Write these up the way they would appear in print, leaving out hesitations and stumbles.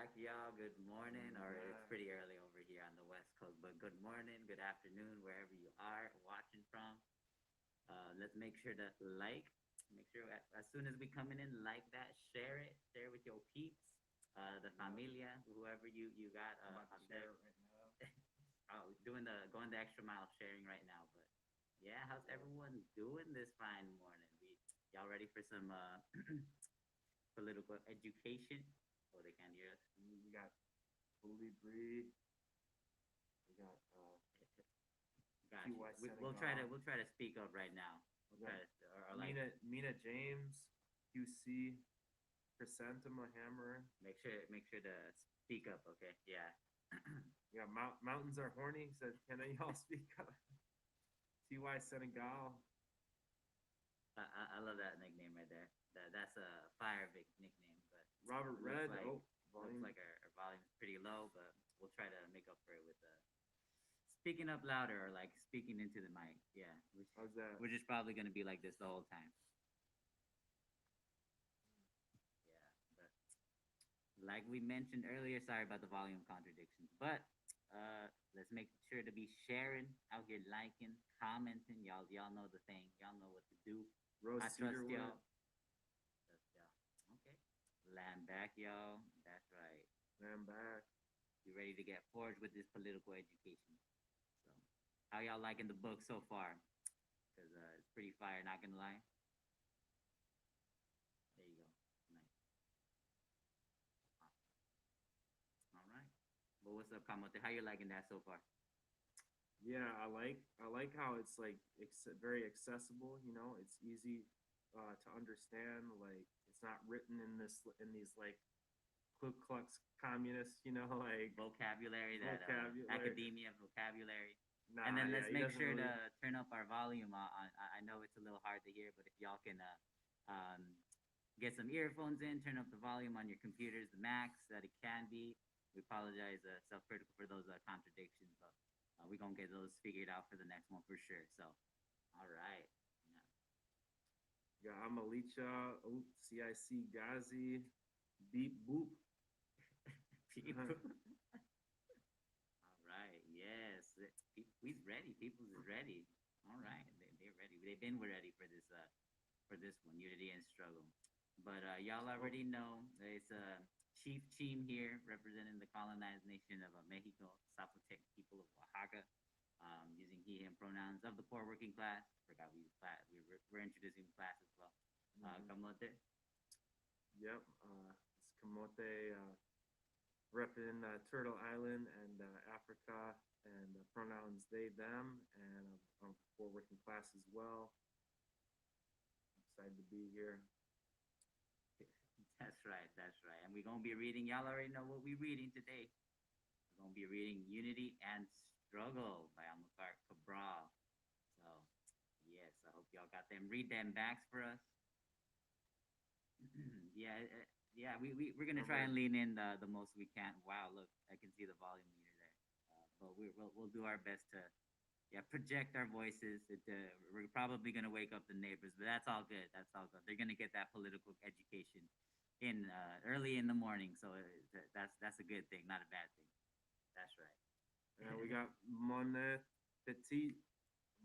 back, y'all. Good morning, or it's pretty early over here on the West Coast, but good morning, good afternoon, wherever you are watching from. Let's make sure to make sure as soon as we coming in, like that, share it with your peeps, the familia, whoever you got on deck. Oh, doing the going the extra mile sharing right now, but yeah, how's everyone doing this fine morning? Y'all ready for some political education? Oh, they can't hear us. We got fully breed. We got Gosh, QY we'll try to speak up right now. We'll We try got to or like Mina James, QC, Chrysanthema Hammer. make sure to speak up. Okay, yeah. We got Mountains Are Horny. He said, "Can I y'all speak up?" TY Senegal. I love that nickname right there. That's a fire big nickname, but Robert it looks Red. like Oh, looks volume. like our volume's pretty low, but we'll try to make up for it with speaking up louder or like speaking into the mic. Yeah, How's that? we're just probably gonna be like this the whole time. Yeah, but like we mentioned earlier, sorry about the volume contradictions, but let's make sure to be sharing out here, liking, commenting. Y'all know the thing. Y'all know what to do. Rose I trust Cedarwood. y'all. Trust y'all. Okay. Land back, y'all. That's right. Man back. You ready to get forged with this political education? So, how y'all liking the book so far? Because it's pretty fire. Not gonna lie. There you go. Nice. All right. But what's up, Kamote? How you liking that so far? Yeah, I like how it's like very accessible. It's easy to understand. Like it's not written in these like Ku Klux communists. Like Vocabulary, that vocabulary. academia vocabulary. And Nah, then yeah, let's he make doesn't sure to really. turn up our volume. I know it's a little hard to hear, but if y'all can get some earphones in, turn up the volume on your computers, the max that it can be. We apologize, self-critical for those contradictions, but we're gonna get those figured out for the next one for sure. So, all right, Yeah, I'm Alicia. CIC Ghazi. Beep boop. people. All right, yes, we's ready. People's is ready. All right, they're ready. They've been ready for this one, unity and struggle. But y'all Oh, already know it's a chief team here representing the colonized nation of Mexico, Zapotec people of Oaxaca, using he, him pronouns of the poor working class. Forgot we use class. We're introducing class as well. mhm. Camote. Yep. It's Kamote. Repping Turtle Island and Africa, and pronouns they, them, and I'm for working class as well. Excited to be here. That's right. That's right. And we're gonna be reading. Y'all already know what we're reading today. We're gonna be reading "Unity and Struggle" by Amilcar Cabral. So, yes, I hope y'all got them. Read them backs for us. Yeah, yeah. We're gonna I'm try ready. and lean in the most we can. Wow, look, I can see the volume meter there. But we'll do our best to project our voices. We're probably gonna wake up the neighbors, but that's all good. That's all good. They're gonna get that political education in early in the morning, so that's a good thing, not a bad thing. That's right. And we got Monet Petit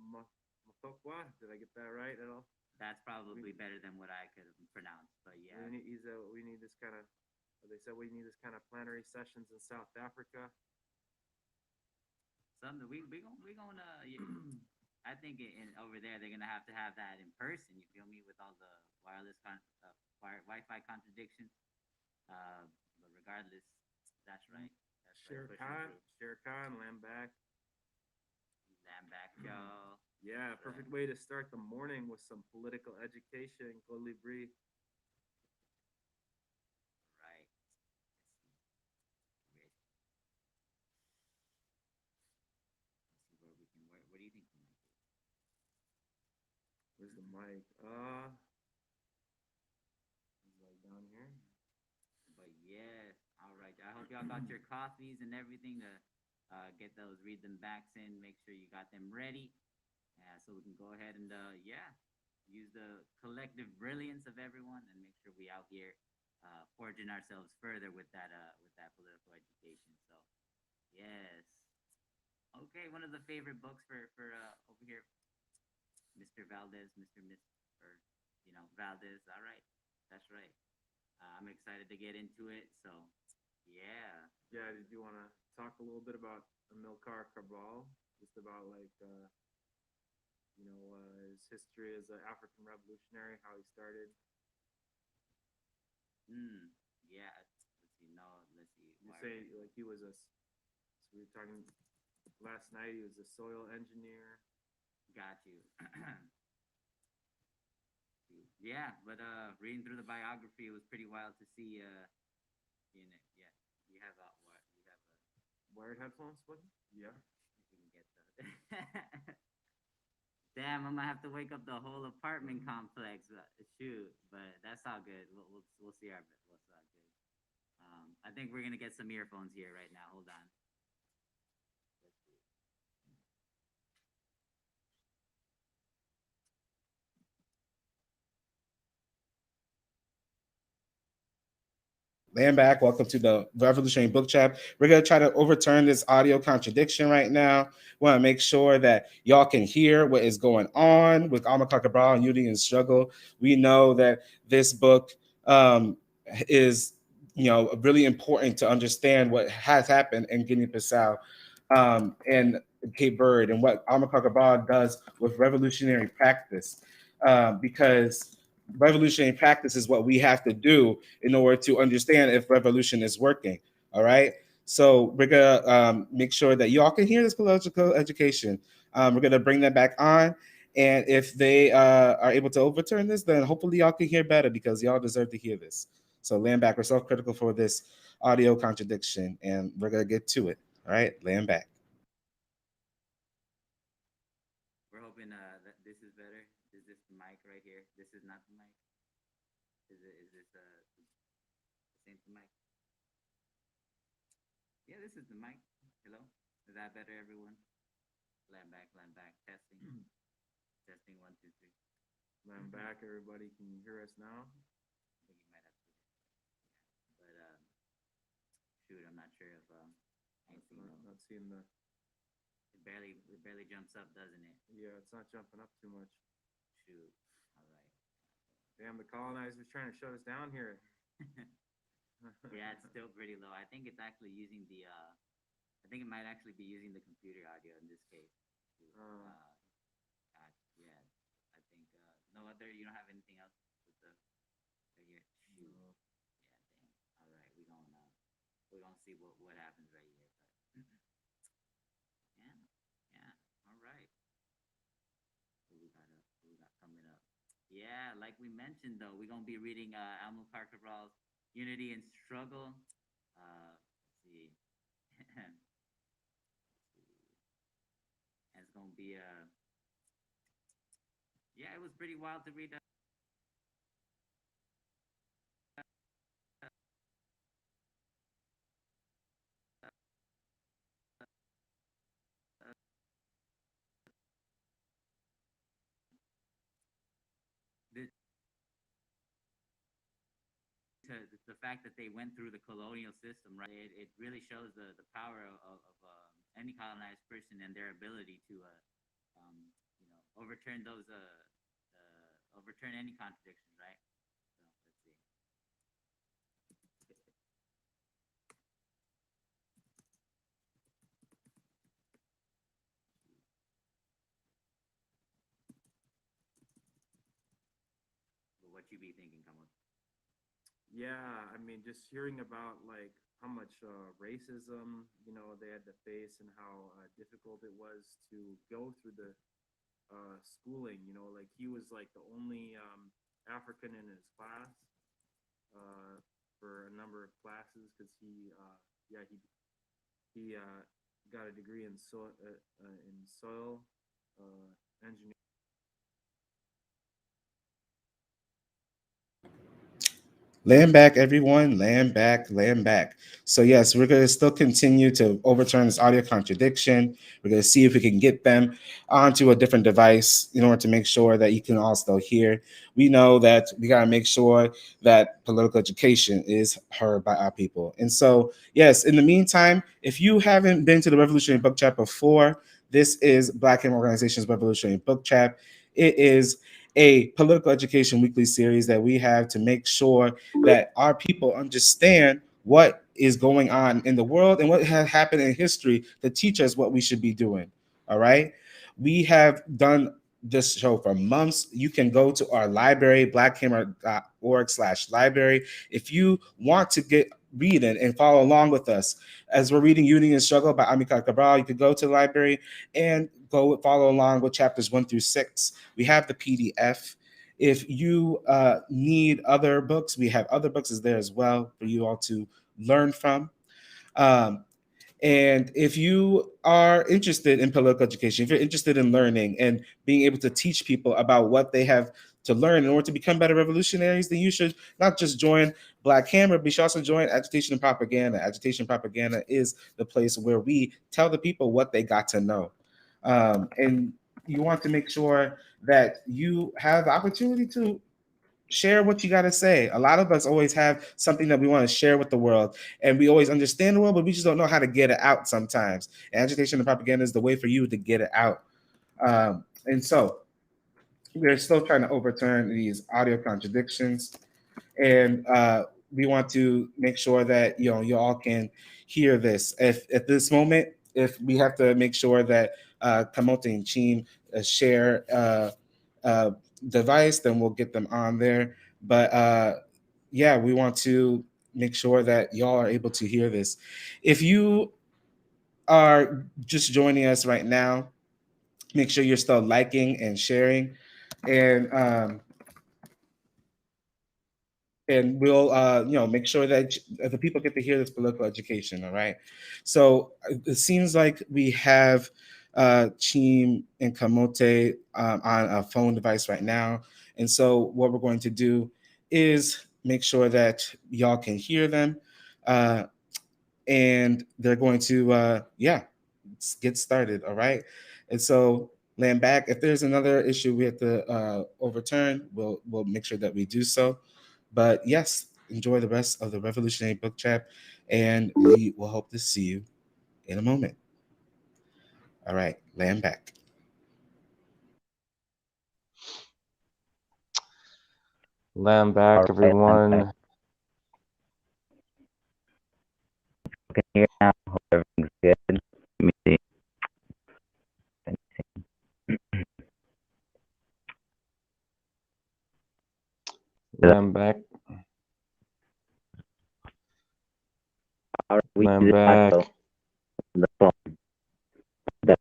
Motokwa. Did I get that right at all? That's We probably better than what I could have pronounced, but we yeah, need we need this kind of. They said we need this kind of plenary sessions in South Africa. something we gonna. I think over there they're gonna have to have that in person. You feel me? With all the Wi-Fi contradictions. But regardless, that's right. That's right. Pushing through. Shere Khan, Lambak. Stand back, y'all. Yeah, That's perfect right. way to start the morning with some political education. Colibri. Right. Let's see where we can. Where do you think we might be? Where's the mic? It's like down here. But yes, all right. I hope y'all got your coffees and everything to get those read them backs in. Make sure you got them ready, so we can go ahead and use the collective brilliance of everyone and make sure we out here forging ourselves further with that Yes. Okay, one of the favorite books for over here, Mr. Valdez, Mr. Miss, or Valdez. All right, that's right. I'm excited to get into it. So, yeah. Yeah, did you want to talk a little bit about Amilcar Cabral? Just about his history as an African revolutionary, how he started. Hmm. Yeah. Let's see. No. Let's see. You say like he was a. So we were talking last night. He was a soil engineer. Got you. Yeah, but reading through the biography, it was pretty wild to see. Yeah, you have what you have a. Wired headphones, buddy? Yeah. If you can get the. Damn, I'm gonna have to wake up the whole apartment complex. Shoot, but that's all good. We'll see our what's all good. I think we're gonna get some earphones here right now. Hold on. Let's see. Land back. Welcome to the Revolutionary Book Chat. We're going to try to overturn this audio contradiction right now. We want to make sure that y'all can hear what is going on with Amilcar Cabral and Unity and Struggle. We know that this book is, really important to understand what has happened in Guinea-Bissau and Cape Verde and what Amilcar Cabral does with revolutionary practice, because revolutionary practice is what we have to do in order to understand if revolution is working. All right. So we're gonna make sure that y'all can hear this political education. We're gonna bring them back on, and if they are able to overturn this, then hopefully y'all can hear better because y'all deserve to hear this. So land back. We're self-critical for this audio contradiction, and we're gonna get to it. All right, land back. We're hoping that this is better. Is this the mic right here? This is not the mic. Is it? Is this the same mic? Yeah, this is the mic. Hello. Is that better, everyone? Land back. Land back. Testing. Testing. One, two, three. I'm back, everybody. Can you hear us now? I think you might have to. But shoot, I'm not sure if I ain't seeing Not seeing the. It barely jumps up, doesn't it? Yeah, it's not jumping up too much. Shoot. All right. Damn, the colonizers trying to shut us down here. Yeah, it's still pretty low. I think it's actually using the. I think it might actually be using the computer audio in this case. Yeah, I think no other. You don't have anything else with the right here. Shoot. No. Yeah, damn. All right, we're gonna see what happens right here. But yeah, yeah. All right. Who we got coming up? Yeah, like we mentioned though, we're gonna be reading Amilcar Cabral's Unity and Struggle. Let's see. And it's gonna be yeah, it was pretty wild to read. The, the fact that they went through the colonial system, right? It really shows the power of any colonized person and their ability to, overturn overturn any contradictions, right? So let's see. What you be thinking, come on? Yeah, I mean, just hearing about like how much racism they had to face and how difficult it was to go through the schooling. Like he was like the only African in his class for a number of classes because he got a degree in soil engineering. Land back, everyone. Land back, land back. So, yes, we're going to still continue to overturn this audio contradiction. We're going to see if we can get them onto a different device in order to make sure that you can all still hear. We know that we got to make sure that political education is heard by our people. And so, yes, in the meantime, if you haven't been to the Revolutionary Book Chat before, this is Black Him Organization's Revolutionary Book Chat. It is a political education weekly series that we have to make sure that our people understand what is going on in the world and what has happened in history to teach us what we should be doing. All right. We have done this show for months. You can go to our library, blackhammer.org/library. If you want to get reading and follow along with us as we're reading Unity and Struggle by Amilcar Cabral, you could go to the library and go follow along with chapters 1 through 6. We have the PDF. If you need other books, we have other books is there as well for you all to learn from. Um, and if you are interested in political education, if you're interested in learning and being able to teach people about what they have to learn in order to become better revolutionaries, then you should not just join Black Hammer, but you should also join Agitation and Propaganda. Agitation and Propaganda is the place where we tell the people what they got to know. And you want to make sure that you have the opportunity to share what you got to say. A lot of us always have something that we want to share with the world, and we always understand the world, but we just don't know how to get it out sometimes. And agitation and propaganda is the way for you to get it out. And so we're still trying to overturn these audio contradictions, and we want to make sure that you all can hear this. If at this moment, if we have to make sure that Kamote and Chin share uh, device, then we'll get them on there. But yeah, we want to make sure that y'all are able to hear this. If you are just joining us right now, make sure you're still liking and sharing, and we'll make sure that the people get to hear this political education. All right. So it seems like we have Chim and Kamote on a phone device right now, and so what we're going to do is make sure that y'all can hear them, uh, and they're going to get started. All right. And so land back, if there's another issue we have to overturn, we'll make sure that we do so. But yes, enjoy the rest of the Revolutionary Book Chat, and we will hope to see you in a moment. All right, land back. Lamb back, All right, I'm back. everyone. Okay, here now. Hope everything's good. Let me see. Let me see. Lamb back. All right, we Lamb do back. also the phone. The,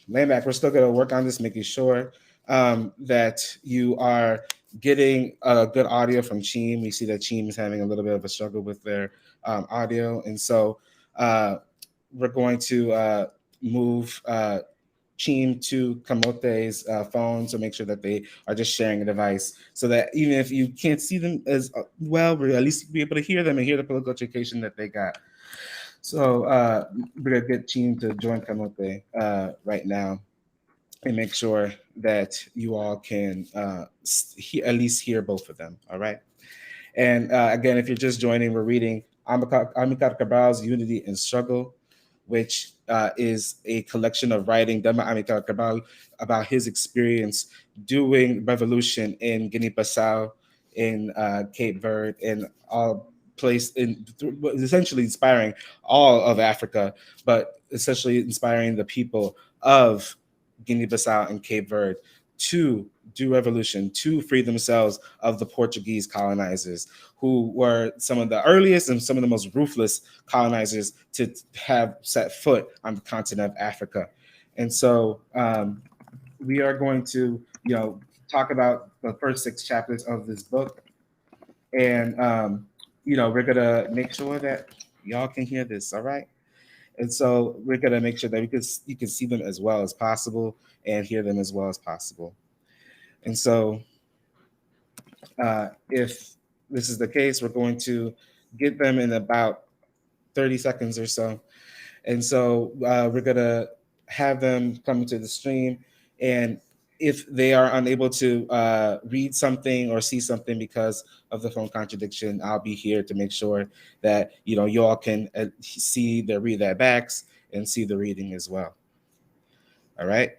Landback, we're still going to work on this, making sure that you are getting good audio from Cheem. We see that Cheem is having a little bit of a struggle with their audio. And so we're going to move Cheem to Kamote's phone to make sure that they are just sharing a device so that even if you can't see them as well, we'll at least be able to hear them and hear the political education that they got. So we're gonna get Cheem to join Kamote right now and make sure that you all can at least hear both of them. All right. And again, if you're just joining, we're reading Amilcar Cabral's Unity and Struggle, which is a collection of writing done by Amilcar Cabral about his experience doing revolution in Guinea-Bissau, in Cape Verde, and all placed in essentially inspiring all of Africa, but essentially inspiring the people of Guinea-Bissau and Cape Verde to do revolution, to free themselves of the Portuguese colonizers, who were some of the earliest and some of the most ruthless colonizers to have set foot on the continent of Africa. And so we are going to, talk about the first 6 chapters of this book. And, we're going to make sure that Y'all can hear this, all right? And so we're gonna make sure that you can see them as well as possible and hear them as well as possible. And so if this is the case, we're going to get them in about 30 seconds or so. And so we're gonna have them come into the stream, and if they are unable to read something or see something because of the phone contradiction, I'll be here to make sure that you all can see the read that backs and see the reading as well. All right.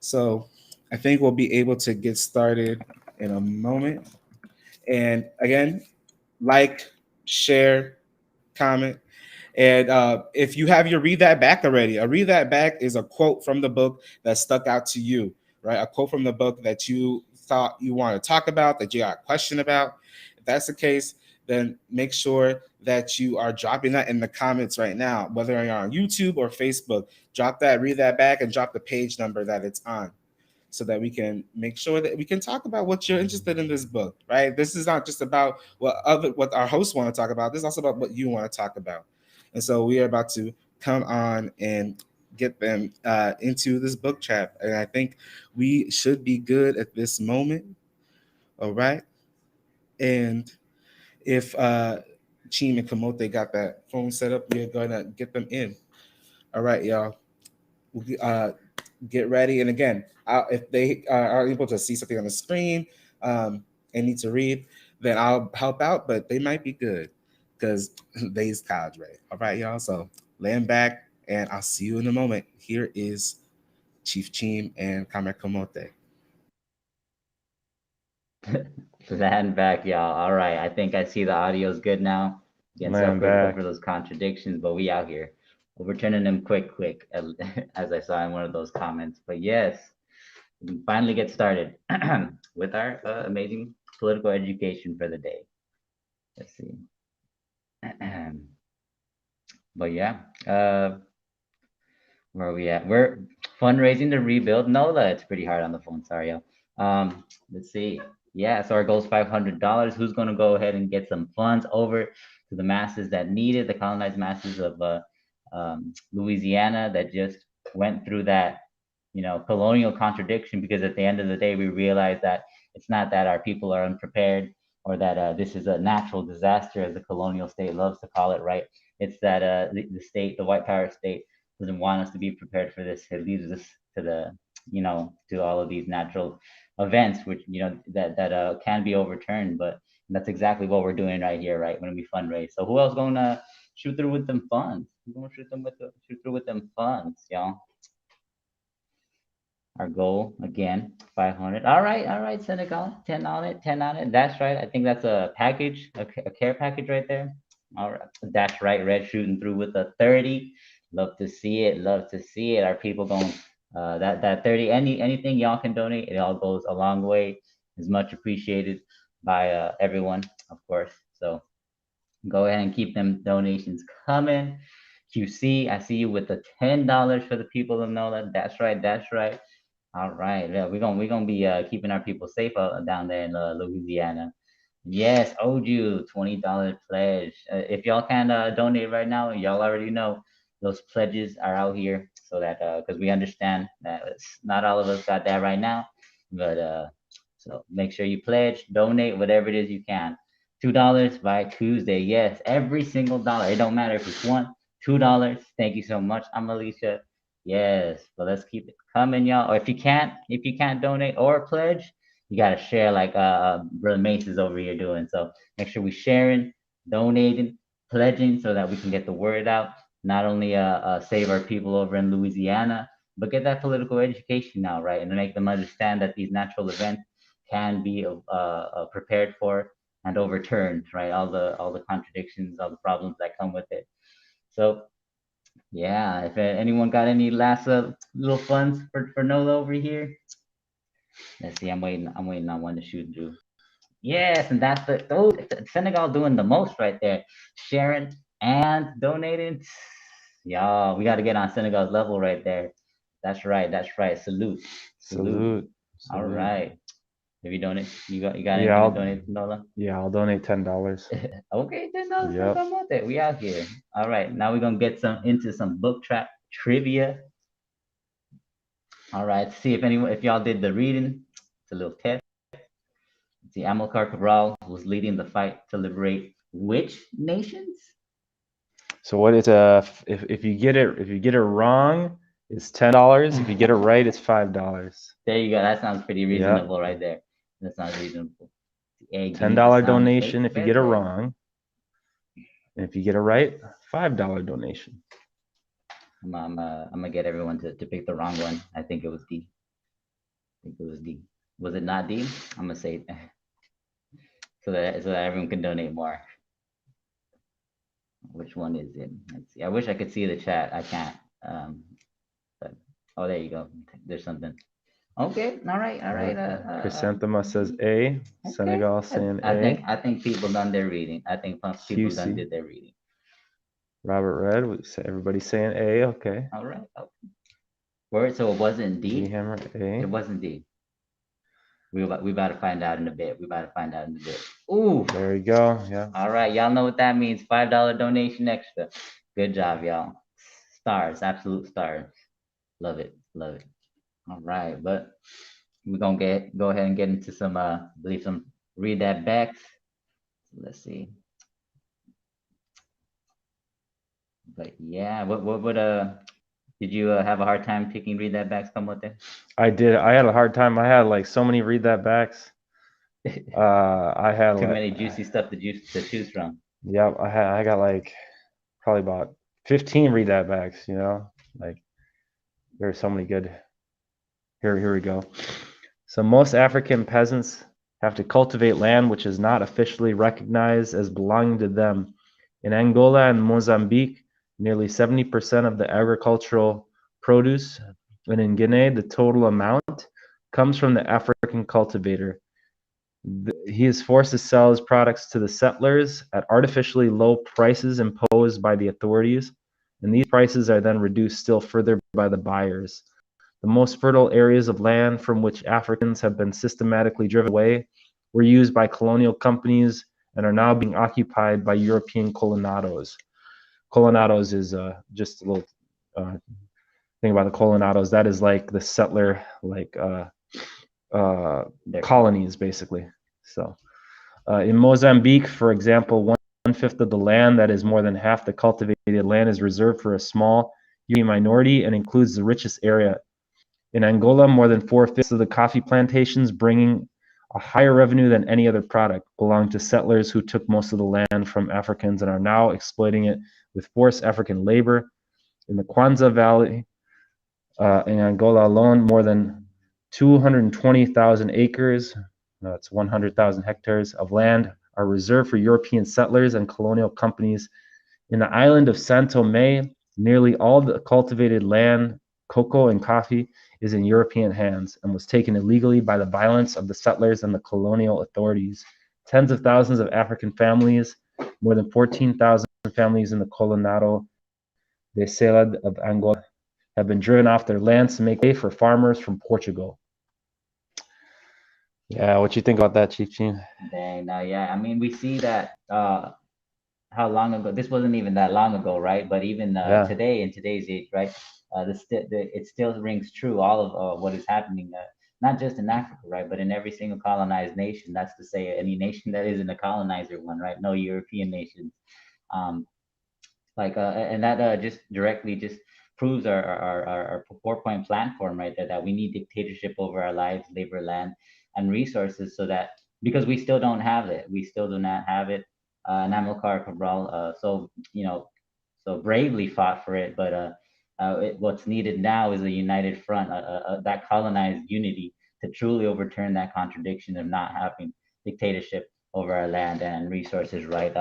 So I think we'll be able to get started in a moment. And again, like, share, comment. And if you have your read that back already, a read that back is a quote from the book that stuck out to you, right? A quote from the book that you thought you want to talk about, that you got a question about. If that's the case, then make sure that you are dropping that in the comments right now, whether you're on YouTube or Facebook. Drop that, read that back, and drop the page number that it's on, so that we can make sure that we can talk about what you're interested in this book, right? This is not just about what our hosts want to talk about. This is also about what you want to talk about. And so we are about to come on and get them into this book chat. And I think we should be good at this moment. All right. And if Chim and Kamote got that phone set up, we're going to get them in. All right, y'all. Get ready. And again, if they are able to see something on the screen and need to read, then I'll help out. But they might be good because they's college ready. All right, y'all. So land back, and I'll see you in a moment. Here is Chief Chim and Kamer Kamote. Land back, y'all. All right. I think I see the audio's good now. Again, sorry Land back. for those contradictions, but we out here overturning them quick, as I saw in one of those comments. But yes, we can finally get started with our amazing political education for the day. Let's see. But yeah, where are we at? We're fundraising to rebuild NOLA. It's pretty hard on the phone. Sorry, y'all. Let's see. Yeah, so our goal is $500. Who's going to go ahead and get some funds over to the masses that need it, the colonized masses of Louisiana that just went through that, colonial contradiction? Because at the end of the day, we realize that it's not that our people are unprepared or that this is a natural disaster, as the colonial state loves to call it, right? It's that the state, the white power state, doesn't want us to be prepared for this. It leaves us to to all of these natural events, which that can be overturned. But that's exactly what we're doing right here, right? When we fundraise. So who else going to shoot through with them funds? Who's going to shoot through with them funds, y'all? Our goal again, 500. All right, Senegal, 10 on it, 10 on it. That's right. I think that's a package, a care package right there. All right, that's right. Red shooting through with a 30. Love to see it. Love to see it. Our people going that 30. Anything y'all can donate, it all goes a long way. Is much appreciated by everyone, of course. So go ahead and keep them donations coming. QC, I see you with the $10 for the people to know that. That's right. That's right. All right. Yeah, we're gonna be keeping our people safe down there in Louisiana. Yes, owed you $20 pledge. If y'all can donate right now, y'all already know those pledges are out here, so that because we understand that it's not all of us got that right now, but so make sure you pledge, donate whatever it is you can. $2 by Tuesday. Yes, every single dollar. It don't matter if it's $2. Thank you so much. I'm Alicia. Yes, but let's keep it coming, y'all. Or if you can't donate or pledge, you gotta share like Brother Mace is over here doing. So make sure we sharing, donating, pledging, so that we can get the word out. Not only save our people over in Louisiana, but get that political education now, right, and make them understand that these natural events can be prepared for and overturned, right? All the contradictions, all the problems that come with it. So yeah, if anyone got any last little funds for Nola over here, let's see. I'm waiting on one to shoot through. Yes, and that's Senegal doing the most right there, sharing and donating. Y'all, we got to get on Senegal's level right there. That's right. That's right. Salute. Salute. All right. If you donate, you got anything Yeah, to donate to Nola? I'll donate $10. Okay, $10 for Yep. some with it. We out here. All right, now we're gonna get into some book trap trivia. All right, see if y'all did the reading. It's a little test. See, Amilcar Cabral was leading the fight to liberate which nations? So what is if you get it wrong, it's $10. If you get it right, it's $5. There you go. That sounds pretty Yep. reasonable right there. That sounds reasonable. Hey, $10 donation Hey, if you get it wrong. And if you get it right, $5 donation. I'm gonna get everyone to pick the wrong one. I think it was D. I think it was D. Was it not D? I'm gonna say so that everyone can donate more. Which one is it? Let's see. I wish I could see the chat. I can't. But oh, there you go. There's something. Okay. All right. Chrysanthema says A. Okay. Senegal saying A. I think people done their reading. I think people done QC. did their reading. Robert Red. Everybody's saying A. Okay. All right. Word. So it wasn't D. Hammer A. It wasn't D. We about to find out in a bit. Ooh. There you go. Yeah. All right. Y'all know what that means. $5 donation extra. Good job, y'all. Stars. Absolute stars. Love it. All right. But we're gonna go ahead and get into some read that back. Let's see. But yeah, what did you have a hard time picking read that backs come with it? I did. I had a hard time. I had like so many read that backs. I had too many juicy stuff to choose from. Yep, I got like probably about 15 read that backs. Like there's so many good. Here we go. So most African peasants have to cultivate land which is not officially recognized as belonging to them. In Angola and Mozambique, nearly 70% of the agricultural produce, and in Guinea, the total amount comes from the African cultivator. He is forced to sell his products to the settlers at artificially low prices imposed by the authorities, and these prices are then reduced still further by the buyers. The most fertile areas of land from which Africans have been systematically driven away were used by colonial companies and are now being occupied by European colonados. Colonados is just a little thing about the colonados. That is like the settler, colonies, basically. So in Mozambique, for example, one-fifth of the land, that is more than half the cultivated land, is reserved for a small minority and includes the richest area. In Angola, more than 4/5 of the coffee plantations, bringing a higher revenue than any other product, belong to settlers who took most of the land from Africans and are now exploiting it with forced African labor. In the Kwanza Valley, in Angola alone, more than 220,000 acres, that's 100,000 hectares of land, are reserved for European settlers and colonial companies. In the island of Santo Tomé, nearly all the cultivated land, cocoa and coffee, is in European hands and was taken illegally by the violence of the settlers and the colonial authorities. Tens of thousands of African families, more than 14,000 families in the Colonado de Sela of Angola, have been driven off their lands to make way for farmers from Portugal. Yeah, what you think about that, Chief Chief? Dang, now yeah, I mean we see that how long ago? This wasn't even that long ago, right? But even today, in today's age, right? It still rings true. All of what is happening, not just in Africa, right, but in every single colonized nation. That's to say, any nation that isn't a colonizer one, right? No European nations. And that just directly just proves our 4-point platform right there, that we need dictatorship over our lives, labor, land, and resources, so that because we still don't have it, do not have it. And Amilcar Cabral, so bravely fought for it, but what's needed now is a united front, that colonized unity to truly overturn that contradiction of not having dictatorship over our land and resources, right?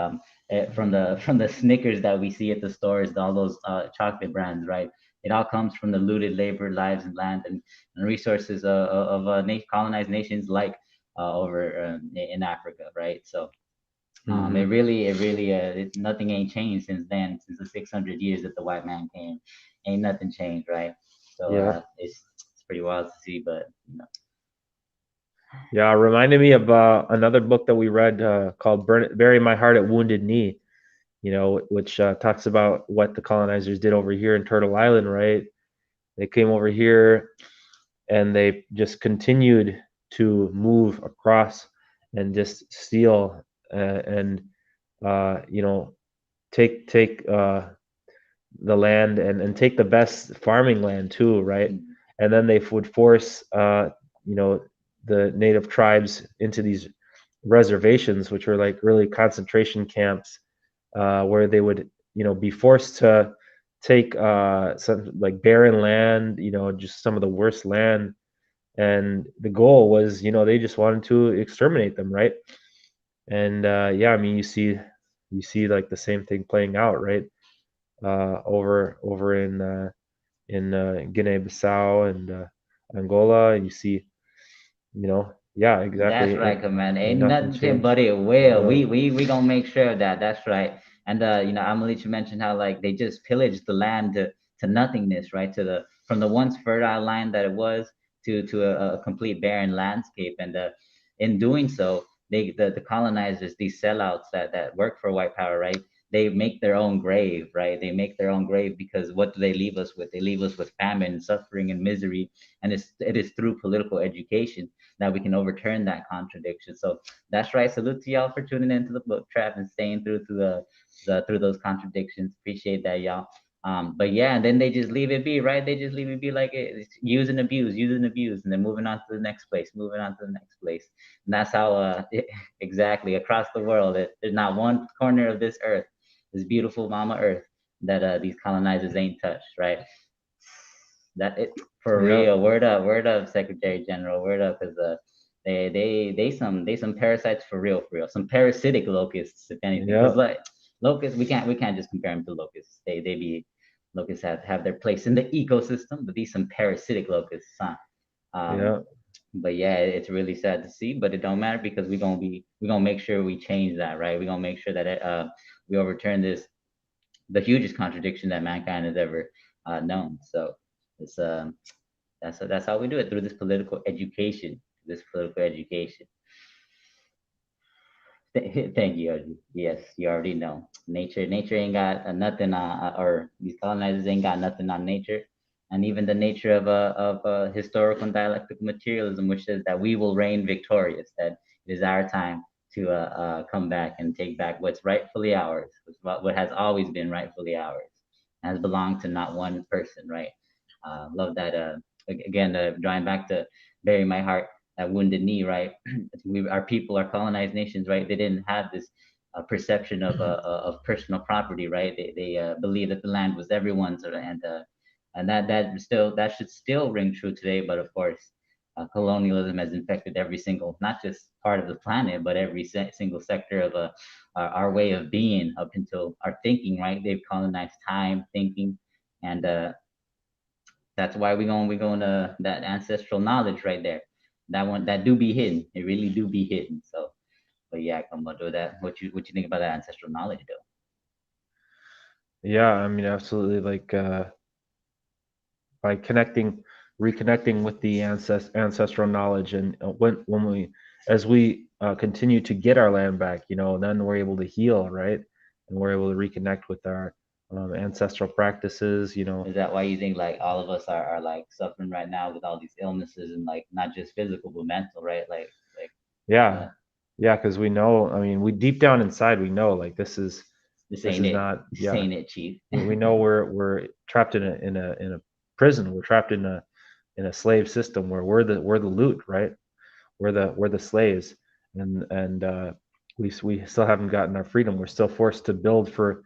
From the Snickers that we see at the stores, all those chocolate brands, right? It all comes from the looted labor, lives, and land and resources of colonized nations like over in Africa, right? So nothing ain't changed since then, since the 600 years that the white man came. Ain't nothing changed, right? So it's pretty wild to see, but Yeah, it reminded me of another book that we read called Bury My Heart at Wounded Knee, which talks about what the colonizers did over here in Turtle Island, right? They came over here and they just continued to move across and just steal and you know take the land and take the best farming land too, right? Mm. And then they would force you know the native tribes into these reservations, which were like really concentration camps, where they would be forced to take some like barren land, just some of the worst land, and the goal was they just wanted to exterminate them, right? And yeah, I mean you see like the same thing playing out, right? Over in Guinea-Bissau and Angola. You see, yeah, That's exactly. right, Commander. Ain't Ain't nothing nothing changed. but it It will. will. We gonna make sure of that. That's right. And Amalich mentioned how like they just pillaged the land to nothingness, right? From the once fertile land that it was to a complete barren landscape. And in doing so, the colonizers, these sellouts that work for white power, right? They make their own grave, right? They make their own grave because what do they leave us with? They leave us with famine, suffering, and misery. And it is through political education that we can overturn that contradiction. So that's right. Salute to y'all for tuning into the book trap and staying through to the through those contradictions. Appreciate that, y'all. But yeah, and then they just leave it be, right? They just leave it be like it's use and abuse, and then moving on to the next place, moving on to the next place. And that's how exactly across the world, there's not one corner of this earth, this beautiful Mama Earth, that these colonizers ain't touched, right? That it for Yeah, real. Word up, Secretary General. Word up, because they some parasites for real. Some parasitic locusts, if anything. yeah, Because like locusts, we can't just compare them to locusts. They be locusts have their place in the ecosystem, but these some parasitic locusts, huh? yeah. But yeah, it's really sad to see, but it don't matter because we gonna make sure we change that, right? We gonna make sure that we overturn the hugest contradiction that mankind has ever known. So it's that's how we do it through this political education. This political education. Thank you, Arju. Yes, you already know. Nature ain't got nothing on, or these colonizers ain't got nothing on nature, and even the nature of historical and dialectical materialism, which says that we will reign victorious. That it is our time to come back and take back what's rightfully ours, what has always been rightfully ours, has belonged to not one person, right? Love that. Again, drawing back to bury my heart at wounded knee, right? Our people, our colonized nations, right? They didn't have this perception of personal property, right? They believed that the land was everyone's, and that should still ring true today. But of course, colonialism has infected every single, not just part of the planet, but every single sector of our way of being up until our thinking, right? They've colonized time, thinking, and that's why we going to that ancestral knowledge right there. That one that do be hidden. It really do be hidden. So, but yeah, come on, do that. What you think about that ancestral knowledge though? Yeah, I mean, absolutely. Like by reconnecting with the ancestral knowledge, and when we, as we continue to get our land back, then we're able to heal, right? And we're able to reconnect with our ancestral practices. Is that why you think like all of us are like suffering right now with all these illnesses and like not just physical but mental, right? Like Yeah, uh, yeah, because we know. I mean, we deep down inside we know like this this ain't is it. not. This Yeah, ain't it, Chief. we know we're trapped in a prison. We're trapped in a slave system where we're the loot, right? We're the slaves, and we still haven't gotten our freedom. We're still forced to build for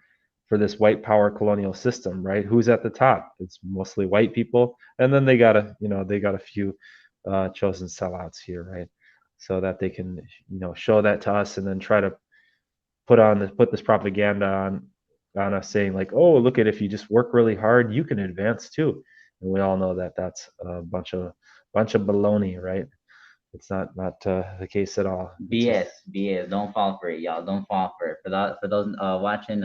this white power colonial system, right? Who's at the top? It's mostly white people, and then they got a few chosen sellouts here, right? So that they can show that to us, and then try to put this propaganda on us, saying like, oh, look at, if you just work really hard, you can advance too. And we all know that that's a bunch of baloney, right? It's not the case at all. It's just BS. Don't fall for it, y'all. Don't fall for it. For those watching,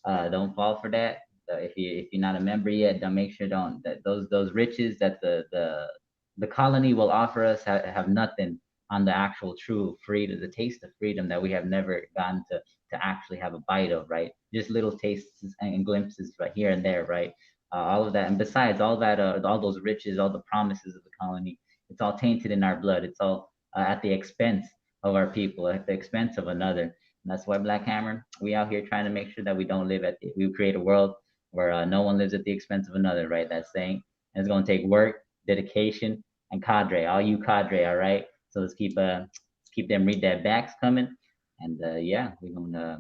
don't fall for that. If you're not a member yet, don't make sure don't that those riches that the colony will offer us have nothing on the actual true freedom, the taste of freedom that we have never gotten to actually have a bite of, right? Just little tastes and glimpses right here and there, right? All of that, and besides all that, all those riches, all the promises of the colony, it's all tainted in our blood. It's all at the expense of our people, at the expense of another. And that's why Black Hammer, we out here trying to make sure that we don't live we create a world where no one lives at the expense of another, right? That's saying, and it's going to take work, dedication, and cadre, all you cadre, all right? So let's keep them read that backs coming, and yeah, we're gonna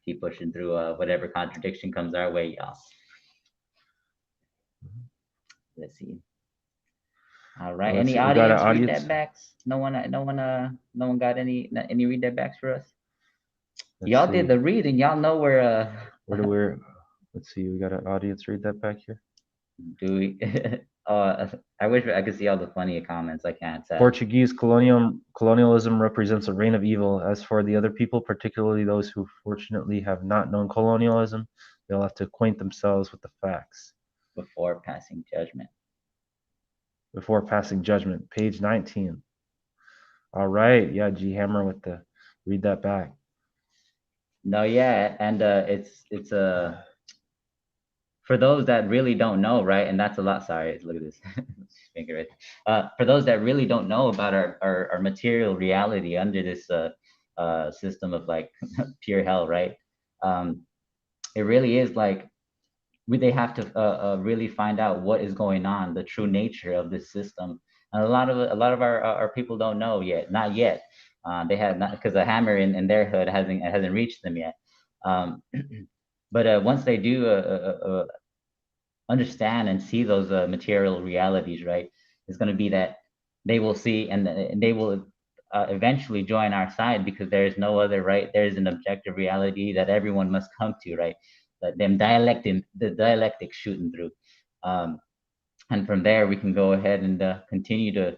keep pushing through whatever contradiction comes our way, y'all. Let's see. All right, Let's any see, we got an audience read audience. that backs? No one got any read that backs for us? Let's Y'all see. did the reading. Y'all know where Let's see, we got an audience read that back here. do we? I wish I could see all the funny comments. I can't. Portuguese colonialism represents a reign of evil. As for the other people, particularly those who fortunately have not known colonialism, they'll have to acquaint themselves with the facts Before passing judgment. Page 19. All right, yeah, G Hammer with the read that back. No, yeah, and it's for those that really don't know, right? And that's a lot. Sorry, look at this finger right. For those that really don't know about our material reality under this system of like pure hell, right? It really is like they have to really find out what is going on, the true nature of this system. And a lot of our people don't know yet, not yet. They have not, because the hammer in their hood hasn't reached them yet. But once they do understand and see those material realities, right, it's going to be that they will see and they will eventually join our side, because there is no other, right? There is an objective reality that everyone must come to, right? That them the dialectic shooting through. And from there, we can go ahead and continue to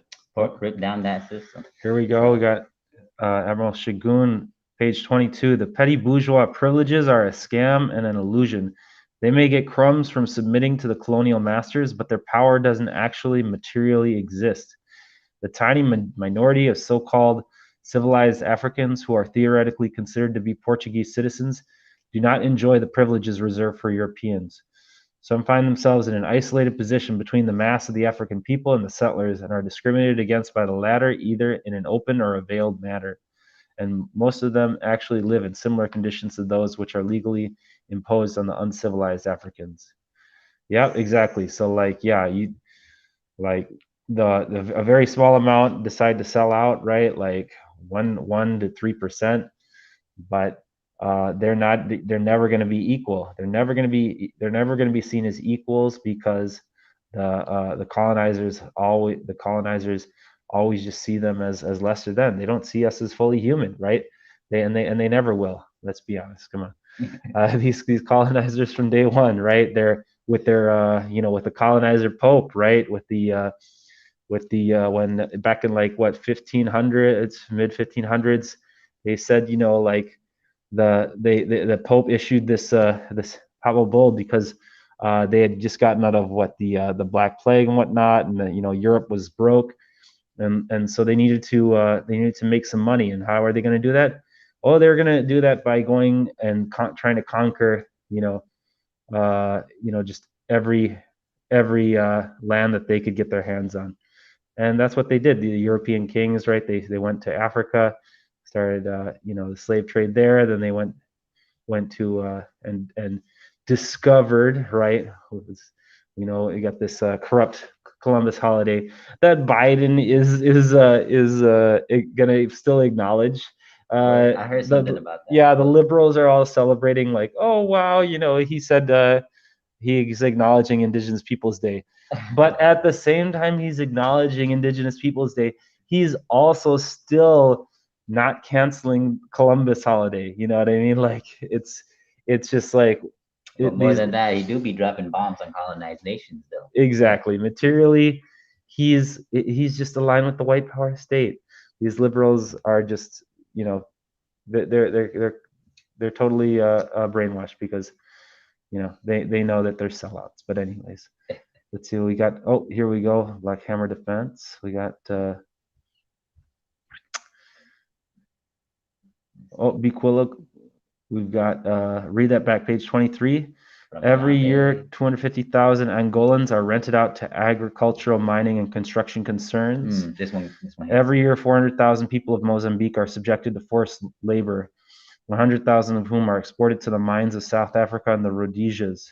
rip down that system. Here we go. We got Admiral Shagun, page 22. The petty bourgeois privileges are a scam and an illusion. They may get crumbs from submitting to the colonial masters, but their power doesn't actually materially exist. The tiny minority of so-called civilized Africans who are theoretically considered to be Portuguese citizens do not enjoy the privileges reserved for Europeans. Some find themselves in an isolated position between the mass of the African people and the settlers, and are discriminated against by the latter either in an open or a veiled manner. And most of them actually live in similar conditions to those which are legally imposed on the uncivilized Africans. Yeah, exactly. So like, yeah, you like a very small amount decide to sell out, right? Like 1 to 3%, but they're never going to be equal. They're never going to be seen as equals, because the colonizers always just see them as lesser than. They don't see us as fully human, right? They never will. Let's be honest. Come on. These colonizers from day one, right? They're with their with the colonizer Pope, right? With the when back in like what 1500s, mid 1500s, they said, like the Pope issued this papal bull because they had just gotten out of the Black Plague and whatnot, and Europe was broke, and so they needed to make some money. And how are they going to do that? Oh, they're going to do that by going and trying to conquer just every land that they could get their hands on. And that's what they did. The European kings, right? They went to Africa, started the slave trade there. Then they went to and discovered, right? You got this corrupt Columbus holiday that Biden is gonna still acknowledge. I heard something about that. Yeah, the liberals are all celebrating, like, oh wow, he said he's acknowledging Indigenous Peoples Day. But at the same time he's acknowledging Indigenous Peoples Day, he's also still not canceling Columbus holiday. You know what I mean? Like it's just like more than that, he do be dropping bombs on colonized nations, though. Exactly. Materially, he's just aligned with the white power state. These liberals are just, they're totally brainwashed, because they know that they're sellouts. But anyways, let's see what we got. Oh, here we go. Black Hammer Defense. We got Biquilla, we've got, read that back, page 23. Every year, 250,000 Angolans are rented out to agricultural, mining, and construction concerns. This one. Every year, 400,000 people of Mozambique are subjected to forced labor, 100,000 of whom are exported to the mines of South Africa and the Rhodesias.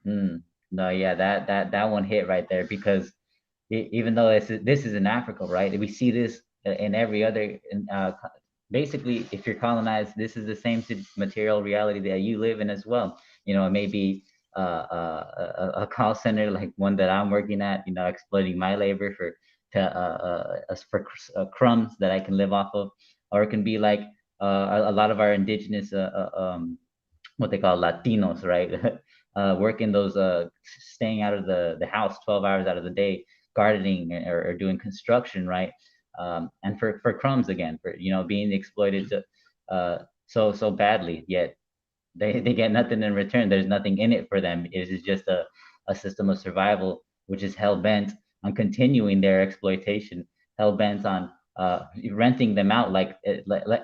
No, yeah, that one hit right there, because even though this is in Africa, right? We see this in every other. Basically, if you're colonized, this is the same material reality that you live in as well. You know, it may be a call center like one that I'm working at. You know, exploiting my labor for crumbs that I can live off of, or it can be like a lot of our indigenous what they call Latinos, right? Working those, staying out of the house 12 hours out of the day, gardening or doing construction, right? And for crumbs again, for, you know, being exploited to, so badly, yet they get nothing in return. There's nothing in it for them. It is just a system of survival, which is hell bent on continuing their exploitation, hell bent on renting them out, like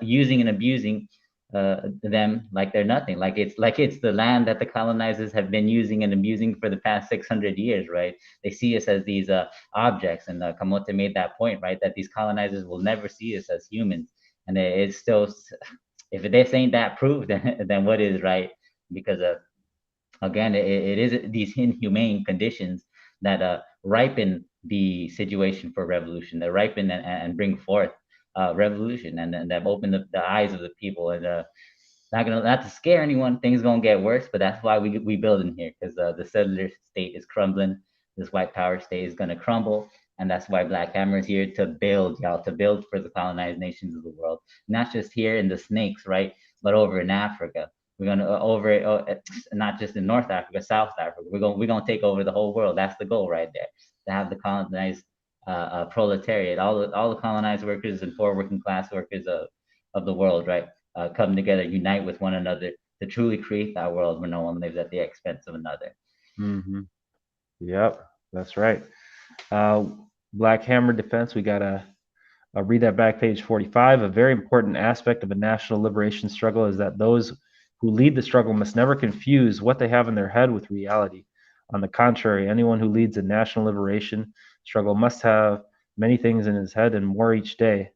using and abusing them like they're nothing, like it's the land that the colonizers have been using and abusing for the past 600 years, right? They see us as these objects, and Kamote made that point, right, that these colonizers will never see us as humans. And it's still, if this ain't that proof, then what is, right? Because again, it is these inhumane conditions that ripen the situation for revolution, that ripen and bring forth revolution, and that open the eyes of the people. And not to scare anyone, things gonna get worse, but that's why we build in here, because the settler state is crumbling. This white power state is gonna crumble, and that's why Black Hammer is here to build, y'all, to build for the colonized nations of the world, not just here in the snakes, right, but over in Africa. We're gonna not just in North Africa, South Africa. We're gonna take over the whole world. That's the goal right there. To have the colonized proletariat, all the colonized workers and poor working class workers of the world, right, come together, unite with one another to truly create that world where no one lives at the expense of another. Mm-hmm. Yep, that's right. Black Hammer Defense, we got to read that back, page 45. A very important aspect of a national liberation struggle is that those who lead the struggle must never confuse what they have in their head with reality. On the contrary, anyone who leads a national liberation struggle must have many things in his head and more each day.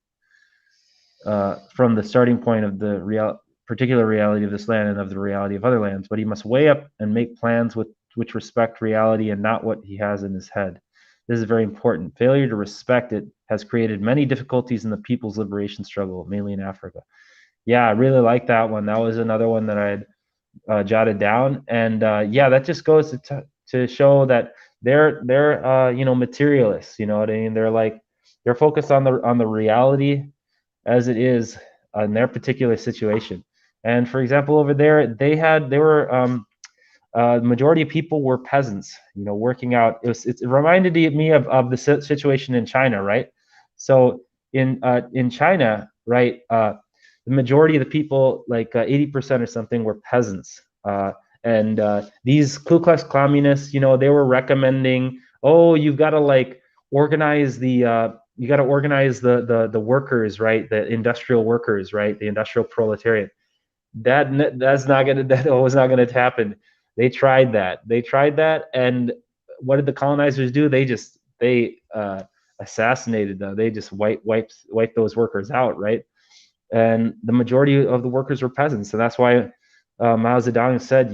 From the starting point of the particular reality of this land and of the reality of other lands, but he must weigh up and make plans which respect reality and not what he has in his head. This is very important. Failure to respect it has created many difficulties in the people's liberation struggle, mainly in Africa. Yeah, I really like that one. That was another one that I had jotted down, and yeah, that just goes to show that they're materialists. You know what I mean? They're focused on the reality as it is in their particular situation. And for example, over there, the majority of people were peasants, working out. It reminded me of the situation in China, right? So in China, right, the majority of the people, like 80% or something, were peasants. And these Ku Klux communists, they were recommending, oh, you've got to organize the workers, right? The industrial workers, right? The industrial proletariat. That was not gonna happen. They tried that, and what did the colonizers do? They assassinated them. They just wiped those workers out, right? And the majority of the workers were peasants, and that's why Mao Zedong said,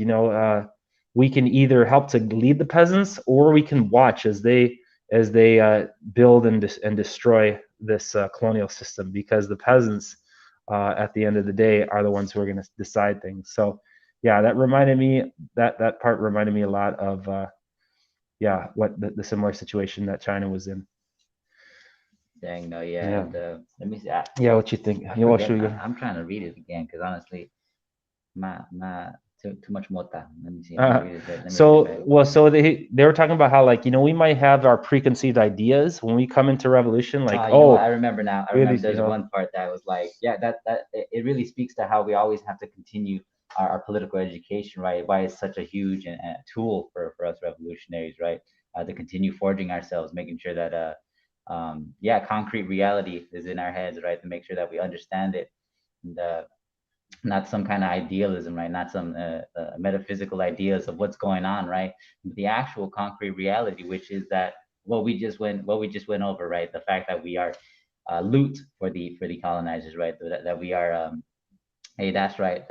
we can either help to lead the peasants, or we can watch as they build and destroy this colonial system, because the peasants, at the end of the day, are the ones who are going to decide things. So, yeah, that part reminded me a lot of, what the similar situation that China was in. Dang, no, yeah. And, let me see. What you think? I'm trying to read it again, because honestly, too much mota. Let me see. So they were talking about how, we might have our preconceived ideas when we come into revolution, I remember now. There's one part that was like, yeah, that it really speaks to how we always have to continue our political education, right? Why it's such a huge tool for us revolutionaries, right? To continue forging ourselves, making sure that concrete reality is in our heads, right? To make sure that we understand it. And not some kind of idealism, right? Not some metaphysical ideas of what's going on, right? The actual concrete reality, which is that what we just went over, right? The fact that we are loot for the colonizers, right? That we are hey, that's right.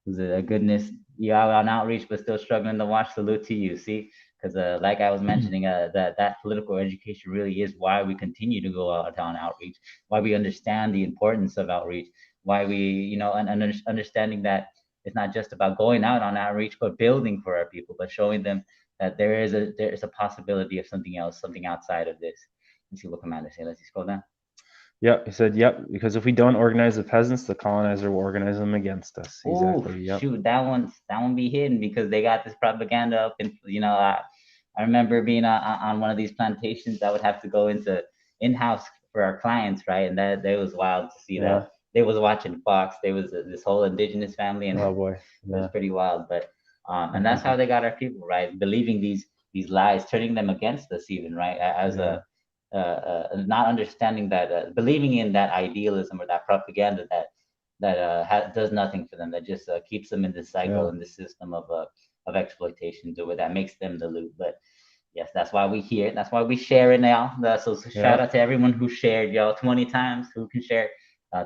Was it a goodness? You out on outreach, but still struggling to watch. Salute to you. See, because like I was mentioning, that political education really is why we continue to go out on outreach. Why we understand the importance of outreach. Why we, and understanding that it's not just about going out on outreach, but building for our people, but showing them that there is a possibility of something else, something outside of this. Let's see what Commander say. Let's scroll down. Yep, he said, yep, because if we don't organize the peasants, the colonizer will organize them against us. Oh, Exactly. Yep. shoot, that one be hidden because they got this propaganda up, and I remember being on one of these plantations. I would have to go into in-house for our clients, right? And that was wild to see Yeah. that they was watching Fox. There was this whole indigenous family, and Oh boy. it Yeah. was pretty wild. But and that's how they got our people, right? Believing these lies, turning them against us, even, right? As Yeah. not understanding that, believing in that idealism or that propaganda that does nothing for them, that just keeps them in this cycle, Yeah. in this system of exploitation, to where that makes them the loot. But yes, that's why we here. That's why we share it now. So shout Yeah. out to everyone who shared, y'all, 20 times, who can share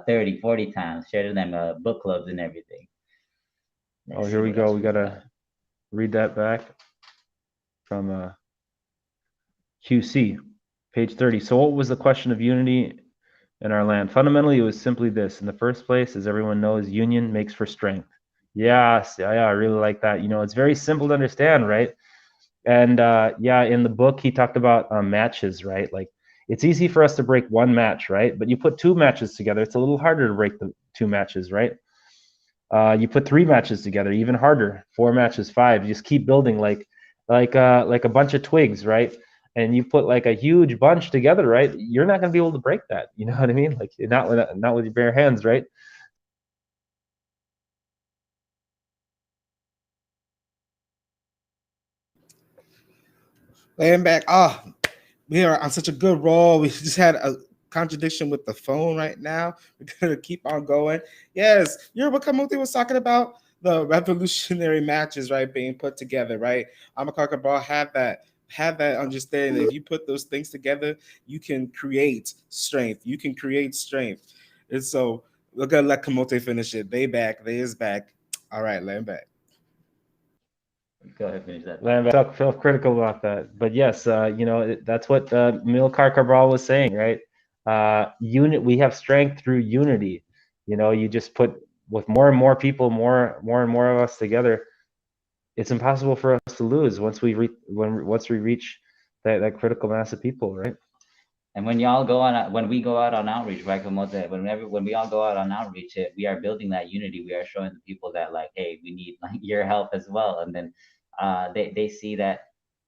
30, 40 times, share to them book clubs and everything. Oh, Let's here see we what go. else We got. gotta read that back from QC, page 30. So what was the question of unity in our land? Fundamentally, it was simply this. In the first place, as everyone knows, union makes for strength. Yes, yeah, I really like that. It's very simple to understand, right? And yeah, in the book, he talked about matches, right? Like, it's easy for us to break one match, right? But you put two matches together, it's a little harder to break the two matches, right? You put three matches together, even harder. Four matches, five. You just keep building like a bunch of twigs, right? And you put like a huge bunch together, right? You're not going to be able to break that. You know what I mean? Like, not with your bare hands, right? Laying back. We are on such a good roll. We just had a contradiction with the phone right now. We're gonna keep on going. Yes, you know what Kamote was talking about? The revolutionary matches, right, being put together, right? Amilcar Cabral have that understanding. If you put those things together, you can create strength. You can create strength. And so we're gonna let Kamote finish it. They back. They is back. All right, let him back. Go ahead, finish that. I'm self-critical about that, but yes, that's what Amilcar Cabral was saying, right? We have strength through unity. You just put with more and more people, more and more of us together. It's impossible for us to lose once we reach that critical mass of people, right? And when we go out on outreach, right, Kamote, when we all go out on outreach, we are building that unity. We are showing the people that, like, hey, we need like your help as well. And then they see that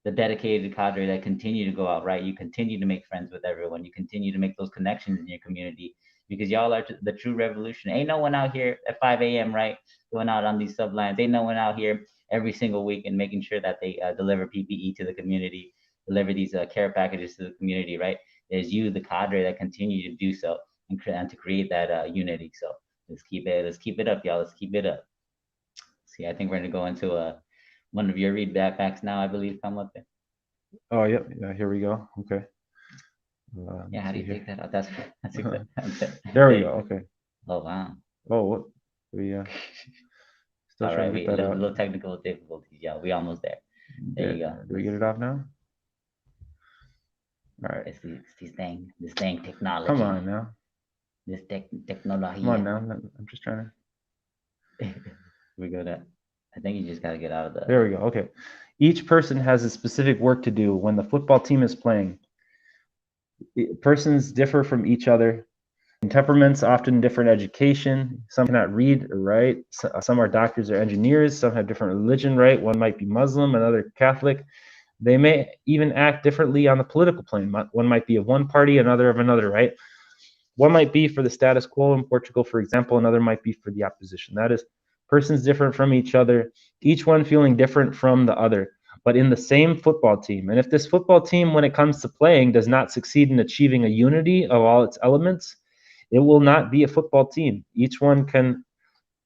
the dedicated cadre that continue to go out, right? You continue to make friends with everyone. You continue to make those connections in your community, because y'all are the true revolution. Ain't no one out here at 5 a.m., right, going out on these sublines. Ain't no one out here every single week and making sure that they deliver PPE to the community, deliver these care packages to the community, right? There's you, the cadre, that continue to do so, and to create that unity. So let's keep it up, y'all. Let's keep it up. See, I think we're gonna go into one of your read backs now, I believe. Come up there. Oh, yep. Yeah, here we go. Okay. Yeah, how do you take that out? That's a good. There we go. Okay. Oh wow. Oh, what? We still All trying right, to get that out. little technical difficulties. Yeah, we almost there. There you go. Do we get it off now? All right. It's this thing technology. Come on now. This technology. Come on now. I'm just trying to. We go to. I think you just gotta get out of the. There we go. Okay. Each person has a specific work to do when the football team is playing. Persons differ from each other. Temperaments, often different education. Some cannot read or write. Some are doctors or engineers. Some have different religion, right? One might be Muslim, another Catholic. They may even act differently on the political plane. One might be of one party, another of another, right? One might be for the status quo in Portugal, for example. Another might be for the opposition. That is, persons different from each other, each one feeling different from the other, but in the same football team. And if this football team, when it comes to playing, does not succeed in achieving a unity of all its elements, it will not be a football team. Each one can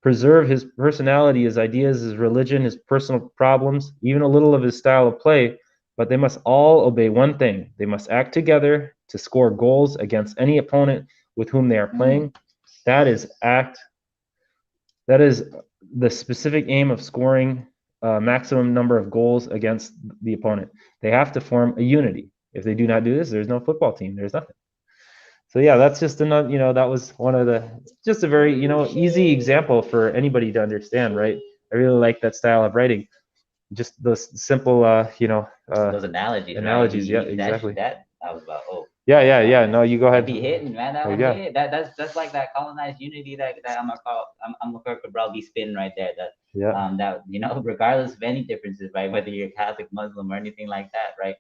preserve his personality, his ideas, his religion, his personal problems, even a little of his style of play, but they must all obey one thing. They must act together to score goals against any opponent with whom they are playing. That is the specific aim of scoring maximum number of goals against the opponent. They have to form a unity. If they do not do this, there's no football team. There's nothing. So yeah, that's just another, that was one of just a very, easy example for anybody to understand, right? I really like that style of writing. Just those simple, those analogies. analogies, Right? yeah, exactly. That I was about. Oh. Yeah. No, you go ahead. Be hitting, man. That Oh, one yeah. hit. That's like that colonized unity that Amilcar Cabral be spinning right there. Yeah. That regardless of any differences, right? Whether you're Catholic, Muslim, or anything like that, right?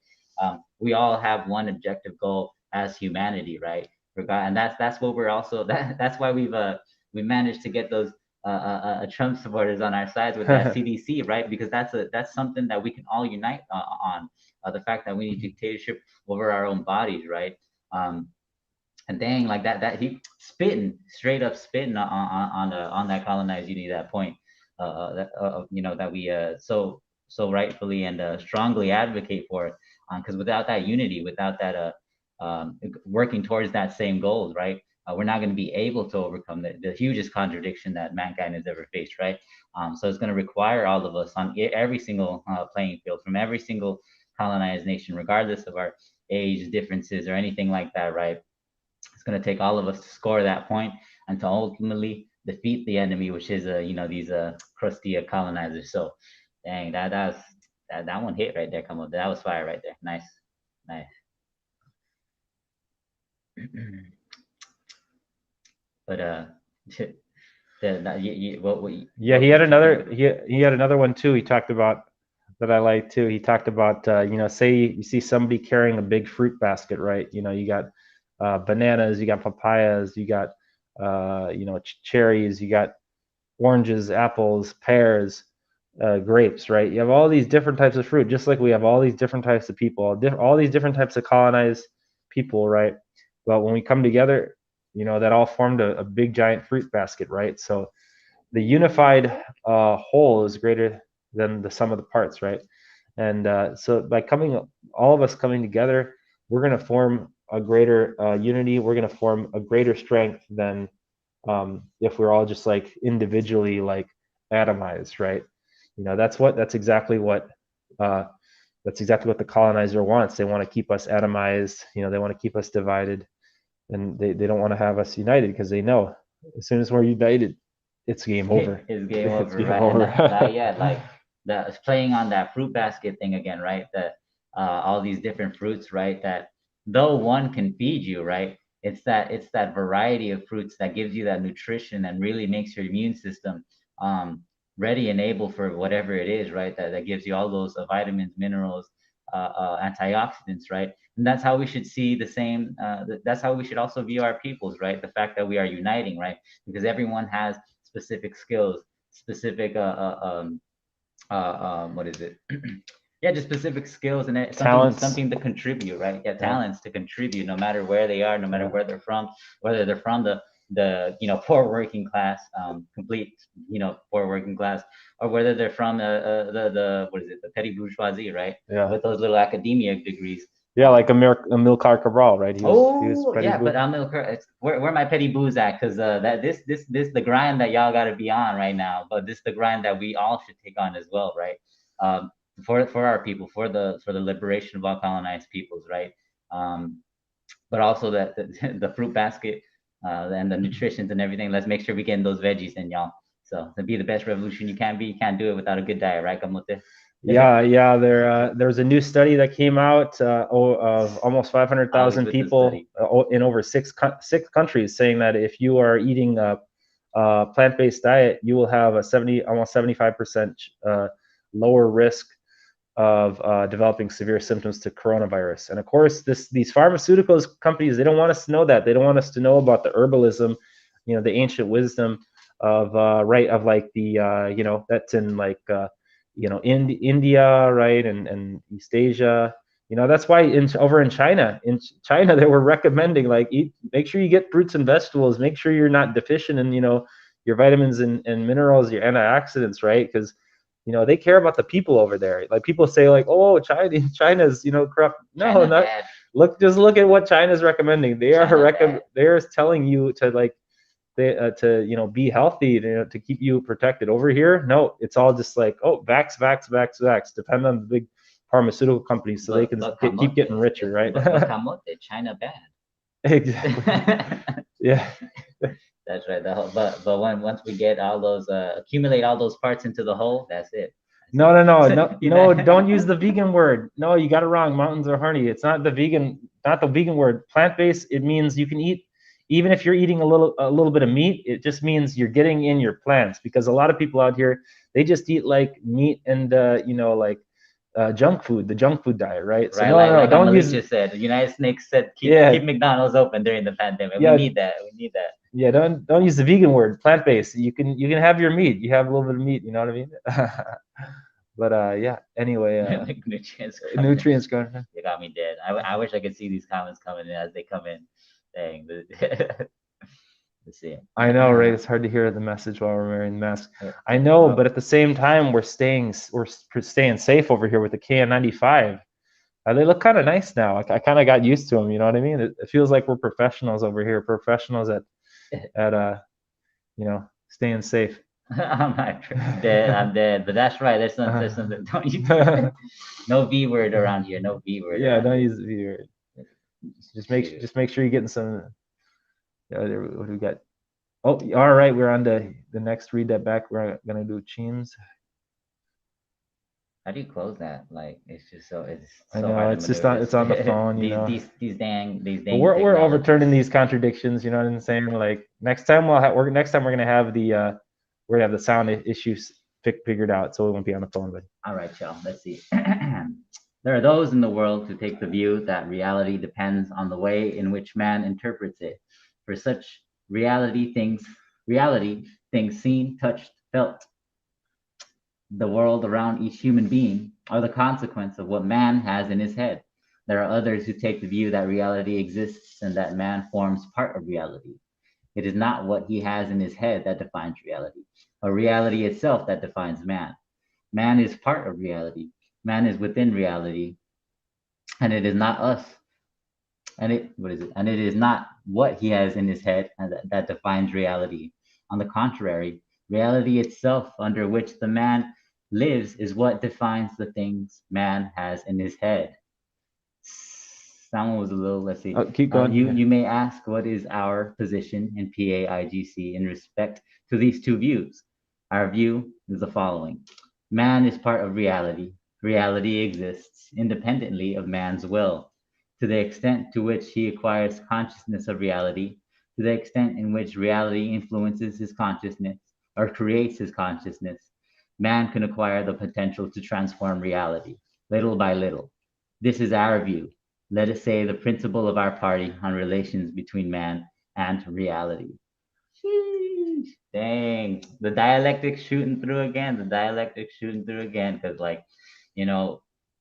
We all have one objective goal as humanity, right? And that's what we're also that's why we managed to get those Trump supporters on our sides with that CDC, right? Because that's something that we can all unite on. The fact that we need dictatorship over our own bodies, right? And dang, like that he straight up spitting on that colonized unity, that point, that we so rightfully and strongly advocate for it. Because without that unity, without that working towards that same goals, right? We're not going to be able to overcome the hugest contradiction that mankind has ever faced, right? So it's going to require all of us on every single playing field, from every single colonized nation, regardless of our age differences or anything like that, right? It's going to take all of us to score that point and to ultimately defeat the enemy, which is these crusty colonizers. So, dang, that one hit right there. Come on, that was fire right there. Nice. But yeah, he had another one too. He talked about that I like too. He talked about say you see somebody carrying a big fruit basket, right? You got bananas, you got papayas, you got cherries, you got oranges, apples, pears, grapes, right? You have all these different types of fruit, just like we have all these different types of people, all these different types of colonized people, right? But when we come together, that all formed a big giant fruit basket, right? So the unified whole is greater than the sum of the parts, right? And so by all of us coming together, we're going to form a greater unity. We're going to form a greater strength than if we're all just like individually like atomized, right? That's exactly what the colonizer wants. They want to keep us atomized. They want to keep us divided, and they don't want to have us united, because they know as soon as we're united, it's game over. It's game over, It's game right? over. Yeah, like playing on that fruit basket thing again, right? That all these different fruits, right? That though one can feed you, right? It's that variety of fruits that gives you that nutrition and really makes your immune system ready and able for whatever it is, right? That gives you all those vitamins, minerals, antioxidants, right? And that's how we should see the same. That's how we should also view our peoples, right? The fact that we are uniting, right? Because everyone has specific skills, specific what is it? Yeah, just specific skills and something to contribute, right? Yeah, talents to contribute, no matter where they are, no matter where they're from, whether they're from the poor working class, complete poor working class, or whether they're from the what is it, the petty bourgeoisie, right? Yeah. With those little academia degrees. Yeah, like Amilcar Cabral, right? He was but Amilcar, where my petty booze at? Because this the grind that y'all got to be on right now, but this the grind that we all should take on as well, right? For our people, for the liberation of all colonized peoples, right? But also the fruit basket and the nutritions and everything. Let's make sure we get in those veggies in, y'all. So to be the best revolution you can be, you can't do it without a good diet, right, Kamote? Yeah. There's a new study that came out of almost 500,000 people in over six countries, saying that if you are eating a plant-based diet, you will have almost 75% lower risk of developing severe symptoms to coronavirus. And of course, these pharmaceuticals companies, they don't want us to know that. They don't want us to know about the herbalism, the ancient wisdom of like the that's in like in India, right, and East Asia. That's why over in China, they were recommending like make sure you get fruits and vegetables, make sure you're not deficient in your vitamins and minerals, your antioxidants, right? Because they care about the people over there. Like people say, like, oh, China's corrupt. No, China not bad. just look at what China's recommending. They China are bad. they're telling you to to be healthy, to keep you protected. Over here, no, it's all just like, oh, vax, vax, vax, vax. Depend on the big pharmaceutical companies so they can keep getting richer, right? But camote, China bad. Exactly. Yeah. That's right. But once we get all those accumulate all those parts into the whole, that's it. No, don't use the vegan word. No, you got it wrong. Mountains are honey. It's not the vegan word. Plant-based, it means you can eat, even if you're eating a little bit of meat, it just means you're getting in your plants, because a lot of people out here, they just eat like meat and junk food, the junk food diet, right? So right, no, don't Amilcar use. just said, the United States said keep McDonald's open during the pandemic. Yeah. We need that. Yeah, don't use the vegan word. Plant-based. You can have your meat. You have a little bit of meat. You know what I mean? But yeah. Anyway, nutrients going. You got me dead. I wish I could see these comments coming in as they come in. Dang. Let's see. I know, right? It's hard to hear the message while we're wearing masks. I know, but at the same time, we're staying safe over here with the KN95. They look kind of nice now. I kind of got used to them. You know what I mean? It feels like we're professionals over here. Professionals at staying safe. I'm dead. I'm dead. But that's right. There's something. Don't use no V word around here. No V word. Yeah, don't use the V word. Just make sure you're getting some. What do we got? Oh, all right. We're on the next. Read that back. We're gonna do Cheems. How do you close that? Like it's just so it's. I know it's just on the phone. These dang. We're overturning these contradictions. You know what I'm saying? Like next time we're gonna have the sound issues figured out, so it won't be on the phone. But all right, y'all. Let's see. There are those in the world who take the view that reality depends on the way in which man interprets it. For such reality, things seen, touched, felt, the world around each human being are the consequence of what man has in his head. There are others who take the view that reality exists and that man forms part of reality. It is not what he has in his head that defines reality, or reality itself that defines man. Man is part of reality. Man is within reality, and it is not us. And it is not what he has in his head that defines reality. On the contrary, reality itself under which the man lives is what defines the things man has in his head. Someone was a little, let's see. Keep going. You may ask, what is our position in PAIGC in respect to these two views? Our view is the following. Man is part of reality. Reality exists independently of man's will. To the extent to which he acquires consciousness of reality, to the extent in which reality influences his consciousness or creates his consciousness, man can acquire the potential to transform reality, little by little. This is our view. Let us say the principle of our party on relations between man and reality. Sheesh. Dang, the dialectic shooting through again, because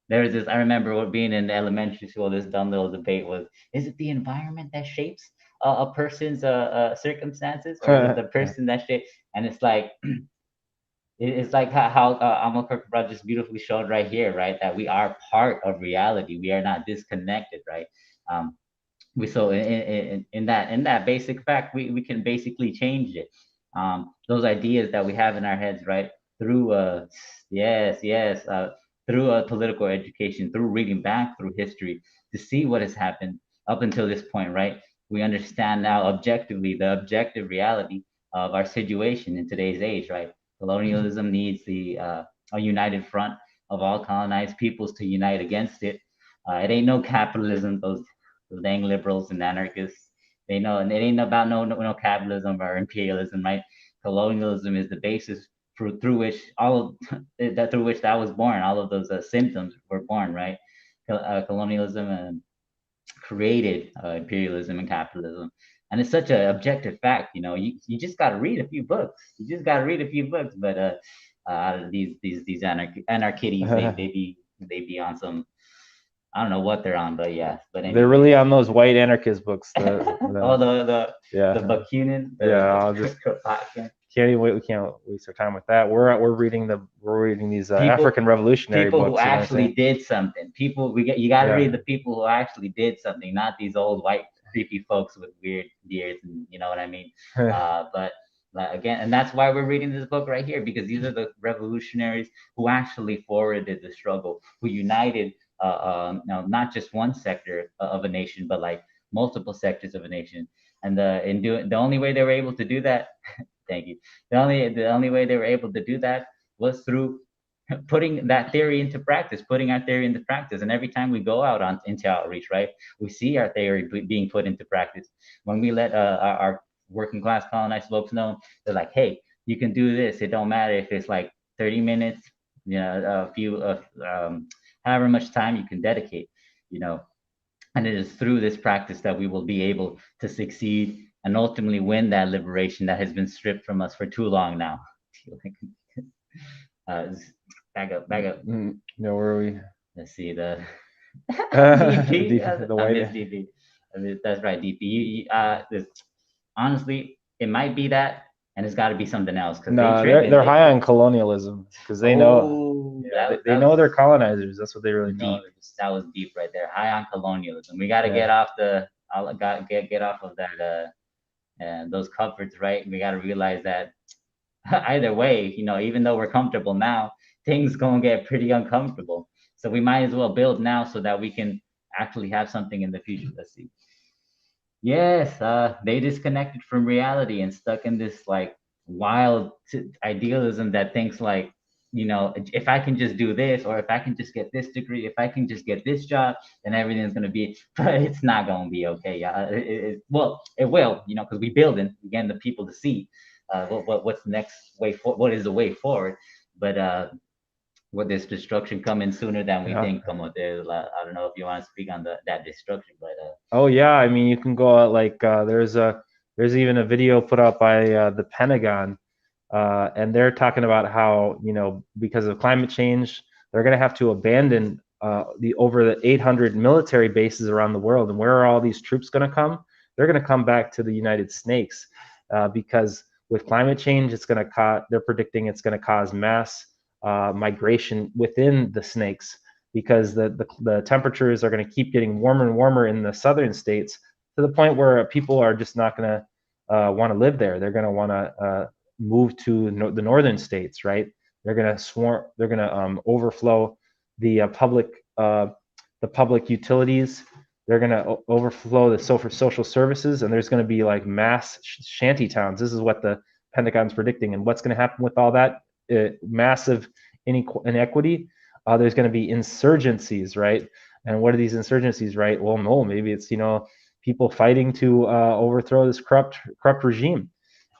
there's this, I remember being in elementary school, this dumb little debate was, is it the environment that shapes a person's circumstances, or is it the person that shapes? And it's like, it's like how Amilcar Cabral just beautifully showed right here, right? That we are part of reality. We are not disconnected, right? So in that basic fact, we can basically change it. Those ideas that we have in our heads, right? Through through political education, through reading back through history to see what has happened up until this point, right? We understand now objectively the objective reality of our situation in today's age, right? Colonialism needs a united front of all colonized peoples to unite against it. It ain't no capitalism, those dang liberals and anarchists. They know, and it ain't about no capitalism or imperialism, right? Colonialism is the basis through which that was born. All of those symptoms were born, right? Colonialism created imperialism and capitalism, and it's such an objective fact. You just got to read a few books. But these anarchists, they be on some, I don't know what they're on, but yeah. But anyway. They're really on those white anarchist books. The Bakunin. I'll just can't even wait. We can't waste our time with that. We're reading these African revolutionary people books. who You know what I'm actually saying? did something. You got to Yeah. read the people who actually did something, not these old white creepy folks with weird beards, and you know what I mean. But again, and that's why we're reading this book right here, because these are the revolutionaries who actually forwarded the struggle, who united not just one sector of a nation, but like multiple sectors of a nation. And the only way they were able to do that, thank you. The only way they were able to do that was through putting that theory into practice, putting our theory into practice. And every time we go out into outreach, right, we see our theory being put into practice. When we let our working class colonized folks know, they're like, hey, you can do this. It don't matter if it's like 30 minutes, however much time you can dedicate, and it is through this practice that we will be able to succeed and ultimately win that liberation that has been stripped from us for too long now. Back up. No, where are we? Let's see the DP, DP. the I white. miss DP. That's right, DP. Honestly, it might be that, and it's got to be something else because No, tripping. they're high on colonialism because they know they know they're colonizers. That's what they really know. Deep. That was deep right there. High on colonialism. We got to get off get off of that and those comforts, right? We got to realize that either way, even though we're comfortable now, things gonna get pretty uncomfortable. So we might as well build now so that we can actually have something in the future. Let's see. Yes, they disconnected from reality and stuck in this like wild idealism that thinks like, if I can just do this, or if I can just get this degree, if I can just get this job, then everything's gonna be. But it's not gonna be okay. Yeah, well, it will, because we building again the people to see what's the next way for, what is the way forward. But with this destruction coming sooner than we think, como there. I don't know if you want to speak on that destruction, but oh yeah, I mean you can go out like there's even a video put out by the Pentagon, and they're talking about how because of climate change they're going to have to abandon the over the 800 military bases around the world. And where are all these troops going to come? They're going to come back to the United Snakes because with climate change, they're predicting it's going to cause mass migration within the snakes because the temperatures are going to keep getting warmer and warmer in the southern states to the point where people are just not going to want to live there. They're going to want to move to the northern states, right? They're going to swarm. They're going to overflow the public utilities. They're going to overflow the social services, and there's going to be like mass shanty towns. This is what the Pentagon's predicting. And what's going to happen with all that massive inequity? There's going to be insurgencies, right? And what are these insurgencies, right? Well, no, maybe it's people fighting to overthrow this corrupt regime.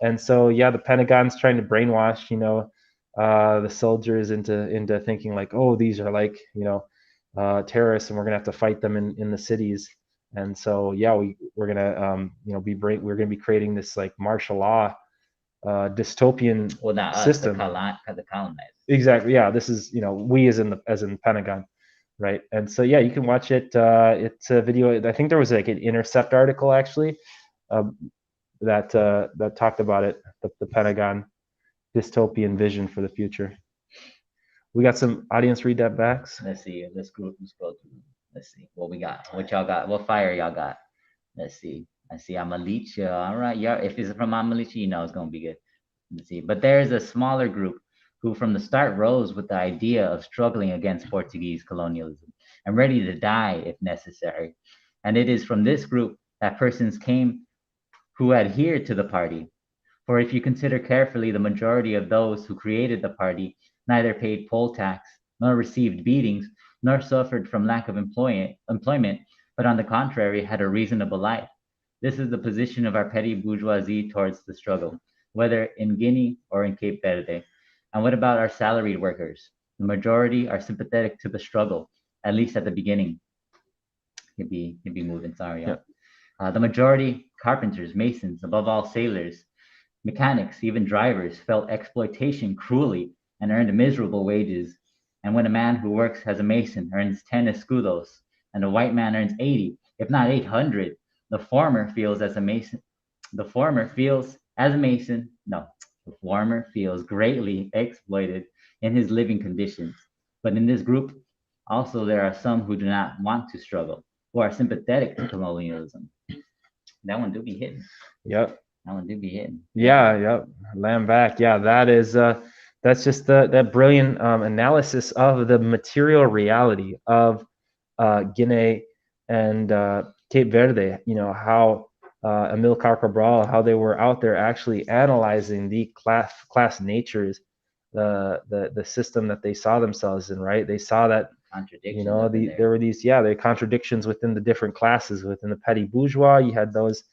And so, yeah, the Pentagon's trying to brainwash, the soldiers into thinking like, oh, these are like, terrorists, and we're gonna have to fight them in the cities. And so, yeah, we're gonna, we're gonna be creating this like martial law dystopian system. The colonized. Exactly. Yeah, this is we as in Pentagon, right? And so, yeah, you can watch it. It's a video. I think there was like an Intercept article actually. That talked about it, the Pentagon dystopian vision for the future. We got some audience read that backs. Let's see. Let's scroll through. Let's see what we got. What y'all got? What fire y'all got? Let's see. I see Amilcar. All right. Yeah. If it's from Amilcar, it's gonna be good. Let's see. But there is a smaller group who, from the start, rose with the idea of struggling against Portuguese colonialism and ready to die if necessary. And it is from this group that persons came who adhered to the party. For if you consider carefully, the majority of those who created the party neither paid poll tax, nor received beatings, nor suffered from lack of employment, but on the contrary had a reasonable life. This is the position of our petty bourgeoisie towards the struggle, whether in Guinea or in Cape Verde. And what about our salaried workers? The majority are sympathetic to the struggle, at least at the beginning. You'd be moving, sorry. Yeah. The majority, carpenters, masons, above all sailors, mechanics, even drivers, felt exploitation cruelly and earned miserable wages. And when a man who works as a mason earns 10 escudos and a white man earns 80, if not 800, the former feels as a mason. No, The former feels greatly exploited in his living conditions. But in this group, also there are some who do not want to struggle, who are sympathetic to colonialism. That one do be hitting. Yep. That one do be hitting. Yeah, yep. Lamb back. Yeah, that's just that brilliant analysis of the material reality of Guinea and Cape Verde. You know how Amilcar Cabral, how they were out there actually analyzing the class natures, the system that they saw themselves in. Right, they saw that Contradictions. there were these the contradictions within the different classes. Within the petty bourgeois, you had those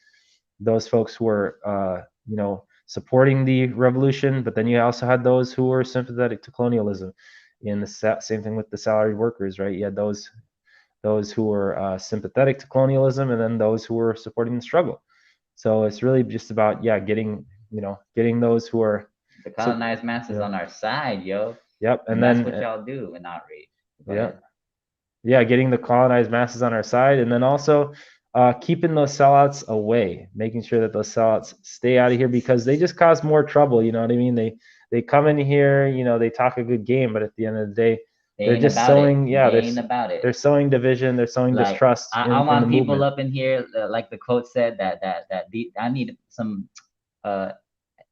folks who were supporting the revolution, but then you also had those who were sympathetic to colonialism. In the same thing with the salaried workers, right? You had those who were sympathetic to colonialism, and then those who were supporting the struggle. So it's really just about getting those who are the colonized masses on our side, yo. Yep, and that's what y'all do in outrage. Getting the colonized masses on our side, and then also keeping those sellouts away, making sure that those sellouts stay out of here, because they just cause more trouble. You know what I mean? They come in here, they talk a good game, but at the end of the day, they're just sowing. They're sowing division. They're sowing distrust. I want people movement up in here, like the quote said, that I need some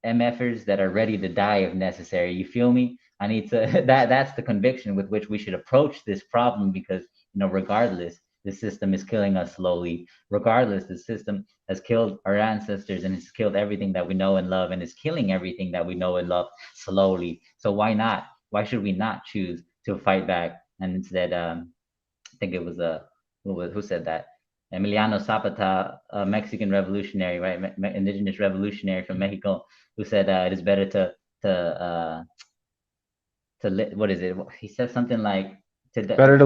MFers that are ready to die if necessary. You feel me? I need to that's the conviction with which we should approach this problem, because regardless, the system is killing us slowly. Regardless, the system has killed our ancestors and it's killed everything that we know and love, and is killing everything that we know and love slowly. So why not? Why should we not choose to fight back? And instead, I think it was who said that? Emiliano Zapata, a Mexican revolutionary, right? Indigenous revolutionary from Mexico, who said it is better to what is it? He said something like better to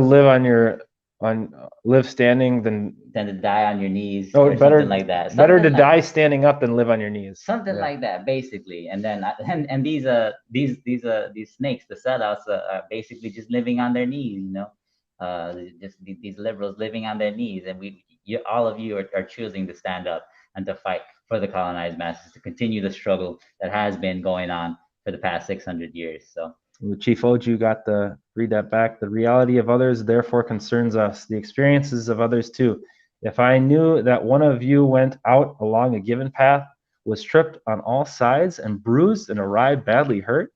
live standing than to die on your knees, or better, something like that. Better to die standing up than live on your knees. Something like that, basically. And then and these snakes, the sellouts, are basically just living on their knees, just these liberals living on their knees, and all of you are choosing to stand up and to fight for the colonized masses, to continue the struggle that has been going on for the past 600 years. So Chief Oju got to read that back. The reality of others therefore concerns us, the experiences of others too. If I knew that one of you went out along a given path, was tripped on all sides and bruised and arrived badly hurt,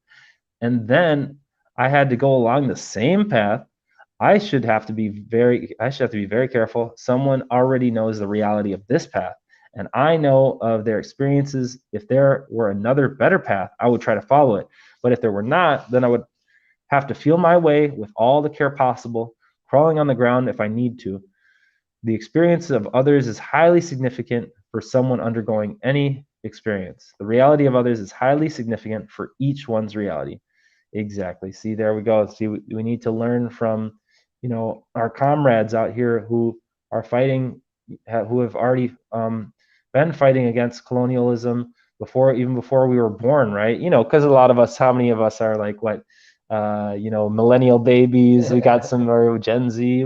and then I had to go along the same path, I should have to be very careful. Someone already knows the reality of this path, and I know of their experiences. If there were another better path, I would try to follow it. But if there were not, then I would have to feel my way with all the care possible, crawling on the ground if I need to. The experience of others is highly significant for someone undergoing any experience. The reality of others is highly significant for each one's reality. Exactly. See, there we go. See, we need to learn from, our comrades out here who are fighting, who have already been fighting against colonialism even before we were born, right? Because a lot of us, how many of us are like what, millennial babies? We got some or Gen Z.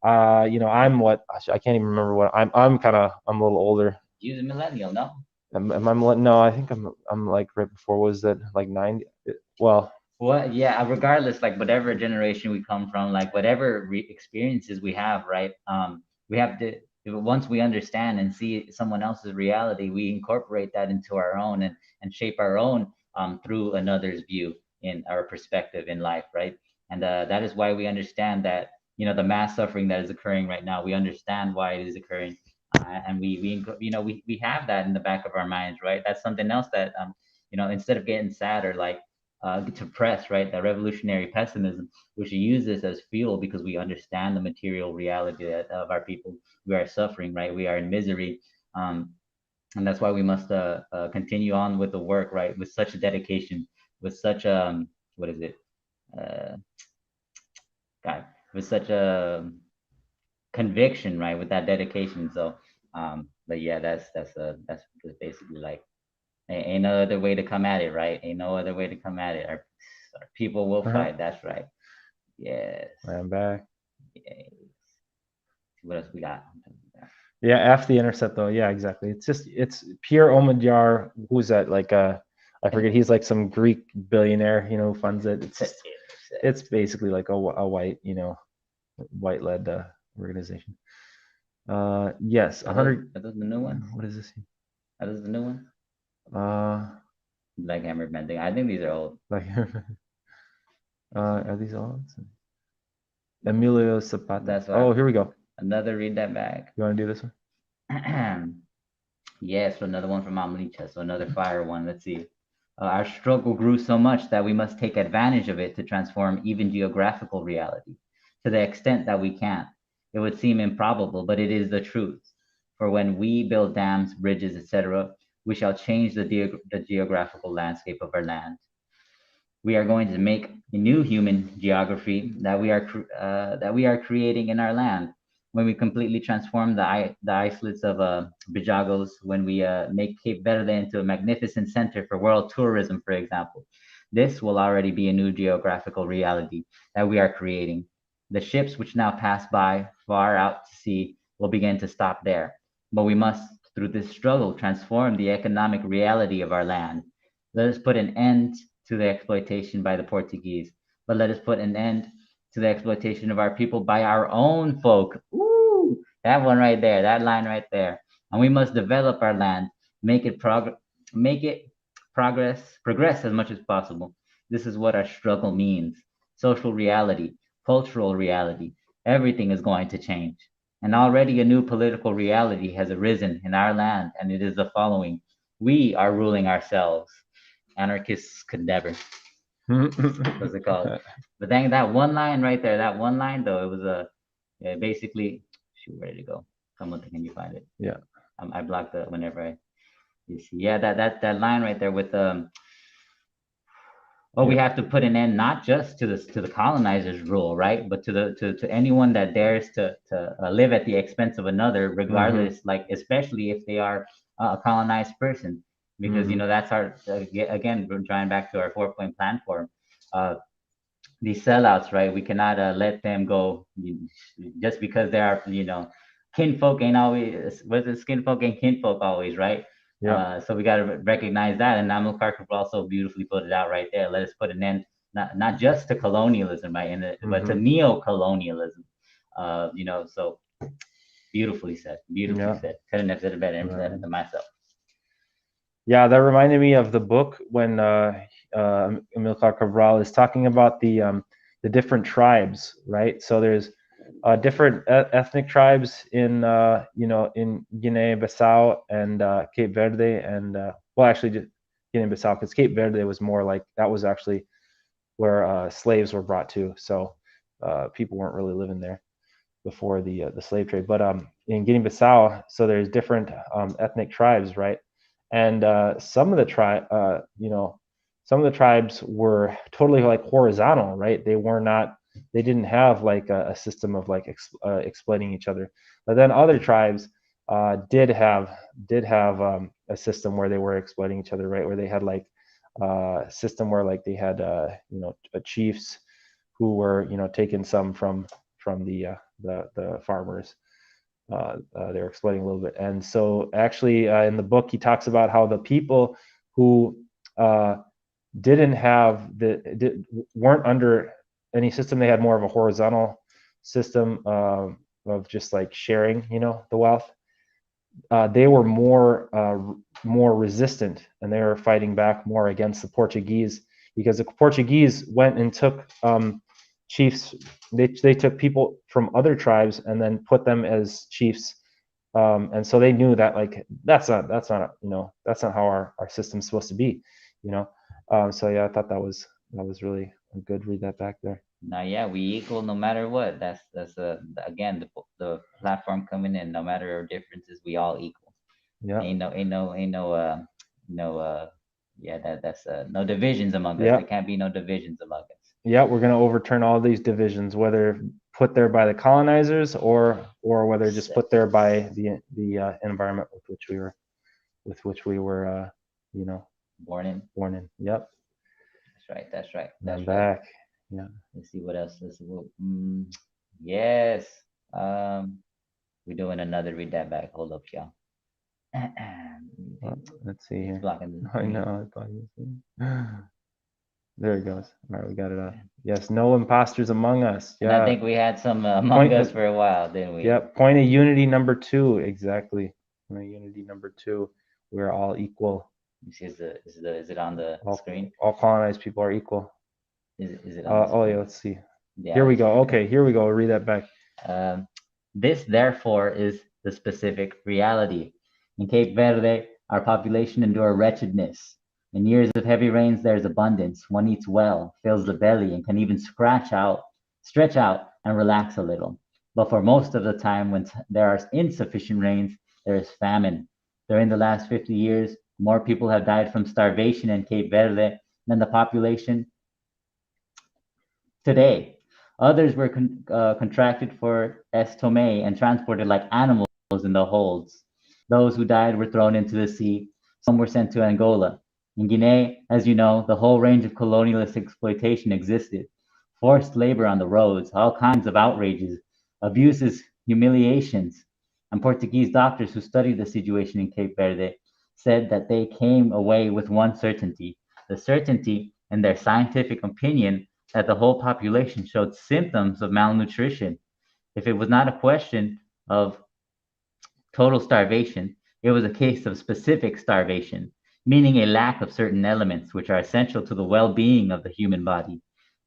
I'm what, I can't even remember what I'm a little older. You're a millennial, no? No, I think I'm like right before, was that like 90? Well, yeah, regardless, like whatever generation we come from, like whatever experiences we have, right? We have to, once we understand and see someone else's reality, we incorporate that into our own and shape our own through another's view in our perspective in life, right? And that is why we understand that, the mass suffering that is occurring right now, we understand why it is occurring. And we have that in the back of our minds, right? That's something else that, instead of getting sad or like, depressed, right? That revolutionary pessimism, we should use this as fuel, because we understand the material reality of our people. We are suffering, right? We are in misery. And that's why we must continue on with the work, right? With such a dedication, with such what is it? God, with such a conviction, right? With that dedication. So, but yeah, that's basically like, ain't no other way to come at it, right? Ain't no other way to come at it. Our people will fight. That's right. Yes. I'm back. Yes. What else we got? Yeah, after the intercept though. Yeah, exactly. It's Pierre Omidyar. Who's that? Like I forget. He's like some Greek billionaire, you know, who funds it. It's basically like a white, you know, white led organization. Yes, Are 100. those the new ones? What is this? Are those the new ones? Like Hammer bending. I think these are old. are these all? Emilio Zapata. That's Oh, right. here we go. Another read that back. You want to do this one? Yes, so another one from Amilcar. So another fire one. Let's see. Our struggle grew so much that we must take advantage of it to transform even geographical reality. To the extent that we can. It would seem improbable, but it is the truth. For when we build dams, bridges, etc., we shall change the geographical landscape of our land. We are going to make a new human geography that we are creating in our land. When we completely transform the isolates of Bijagos, when we make Cape Verde into a magnificent center for world tourism, for example, this will already be a new geographical reality that we are creating. The ships which now pass by far out to sea will begin to stop there. But we must, through this struggle, transform the economic reality of our land. Let us put an end to the exploitation by the Portuguese, but let us put an end to the exploitation of our people by our own folk. Ooh, that one right there, that line right there. And we must develop our land, make it progress as much as possible. This is what our struggle means. Social reality, cultural reality, everything is going to change. And already a new political reality has arisen in our land, and it is the following. We are ruling ourselves. Anarchists could never. What's it called? But dang, that one line right there, that one line though, it was basically, shoot, where did it go? Someone can you find it? Yeah. I blocked it whenever you see. Yeah, that line right there with we have to put an end not just to the colonizers' rule, right, but to anyone that dares to live at the expense of another, regardless, like especially if they are a colonized person, because you know that's our again drawing back to our 4-point plan for these sellouts, right? We cannot let them go just because they are, you know, kinfolk ain't always was it skinfolk and kinfolk always, right? Yeah. So we got to recognize that, and Amilcar Cabral also beautifully put it out right there. Let us put an end not just to colonialism, right, but to neo-colonialism. You know, so beautifully said, said. Couldn't have said it better than myself. Yeah, that reminded me of the book when Amilcar Cabral is talking about the different tribes, right? So there's different ethnic tribes in you know, in Guinea-Bissau and Cape Verde, and well, actually just Guinea-Bissau, because Cape Verde was more like that was actually where slaves were brought to, so people weren't really living there before the slave trade. But in Guinea-Bissau, so there's different ethnic tribes, right? And some of the you know, some of the tribes were totally like horizontal, right? They didn't have like a system of like exploiting each other. But then other tribes did have a system where they were exploiting each other, right? Where they had like a system where like they had you know, chiefs who were, you know, taking some from the farmers. They were exploiting a little bit. And so actually in the book, he talks about how the people who weren't under any system, they had more of a horizontal system of just like sharing, you know, the wealth. They were more resistant, and they were fighting back more against the Portuguese, because the Portuguese went and took chiefs. They took people from other tribes and then put them as chiefs, and so they knew that like that's not you know, that's not how our system's supposed to be, you know. So yeah, I thought that was really a good read that back there. Now, yeah, we equal no matter what. That's again the platform coming in. No matter our differences, we all equal. Yeah. Ain't no yeah, that's no divisions among us. Yeah. There can't be no divisions among us. Yeah, we're gonna overturn all these divisions, whether put there by the colonizers or whether just put there by the environment with which we were you know, born in. Yep. That's right. I'm back. Yeah. Let's see what else. Yes. We're doing another read that back. Hold up, y'all. Let's see It's here. blocking the I screen. know. There it goes. All right, we got it up. Yes, no imposters among us. And I Yeah. think we had some Among Point Us of- for a while, didn't we? Yep. Point of unity number 2. Exactly. Point of unity number 2. We're all equal. You see, is it on the screen? All colonized people are equal. Is it on the screen? Oh yeah. Let's see. Yeah. Here we go. Okay. Here we go. Read that back. This, therefore, is the specific reality. In Cape Verde, our population endure wretchedness. In years of heavy rains, there is abundance. One eats well, fills the belly, and can even stretch out, and relax a little. But for most of the time, when there are insufficient rains, there is famine. During the last 50 years, more people have died from starvation in Cape Verde than the population today. Others were contracted for estomate and transported like animals in the holds. Those who died were thrown into the sea. Some were sent to Angola. In Guinea, as you know, the whole range of colonialist exploitation existed. Forced labor on the roads, all kinds of outrages, abuses, humiliations. And Portuguese doctors who studied the situation in Cape Verde said that they came away with one certainty, the certainty, in their scientific opinion, that the whole population showed symptoms of malnutrition. If it was not a question of total starvation, it was a case of specific starvation, meaning a lack of certain elements which are essential to the well being of the human body.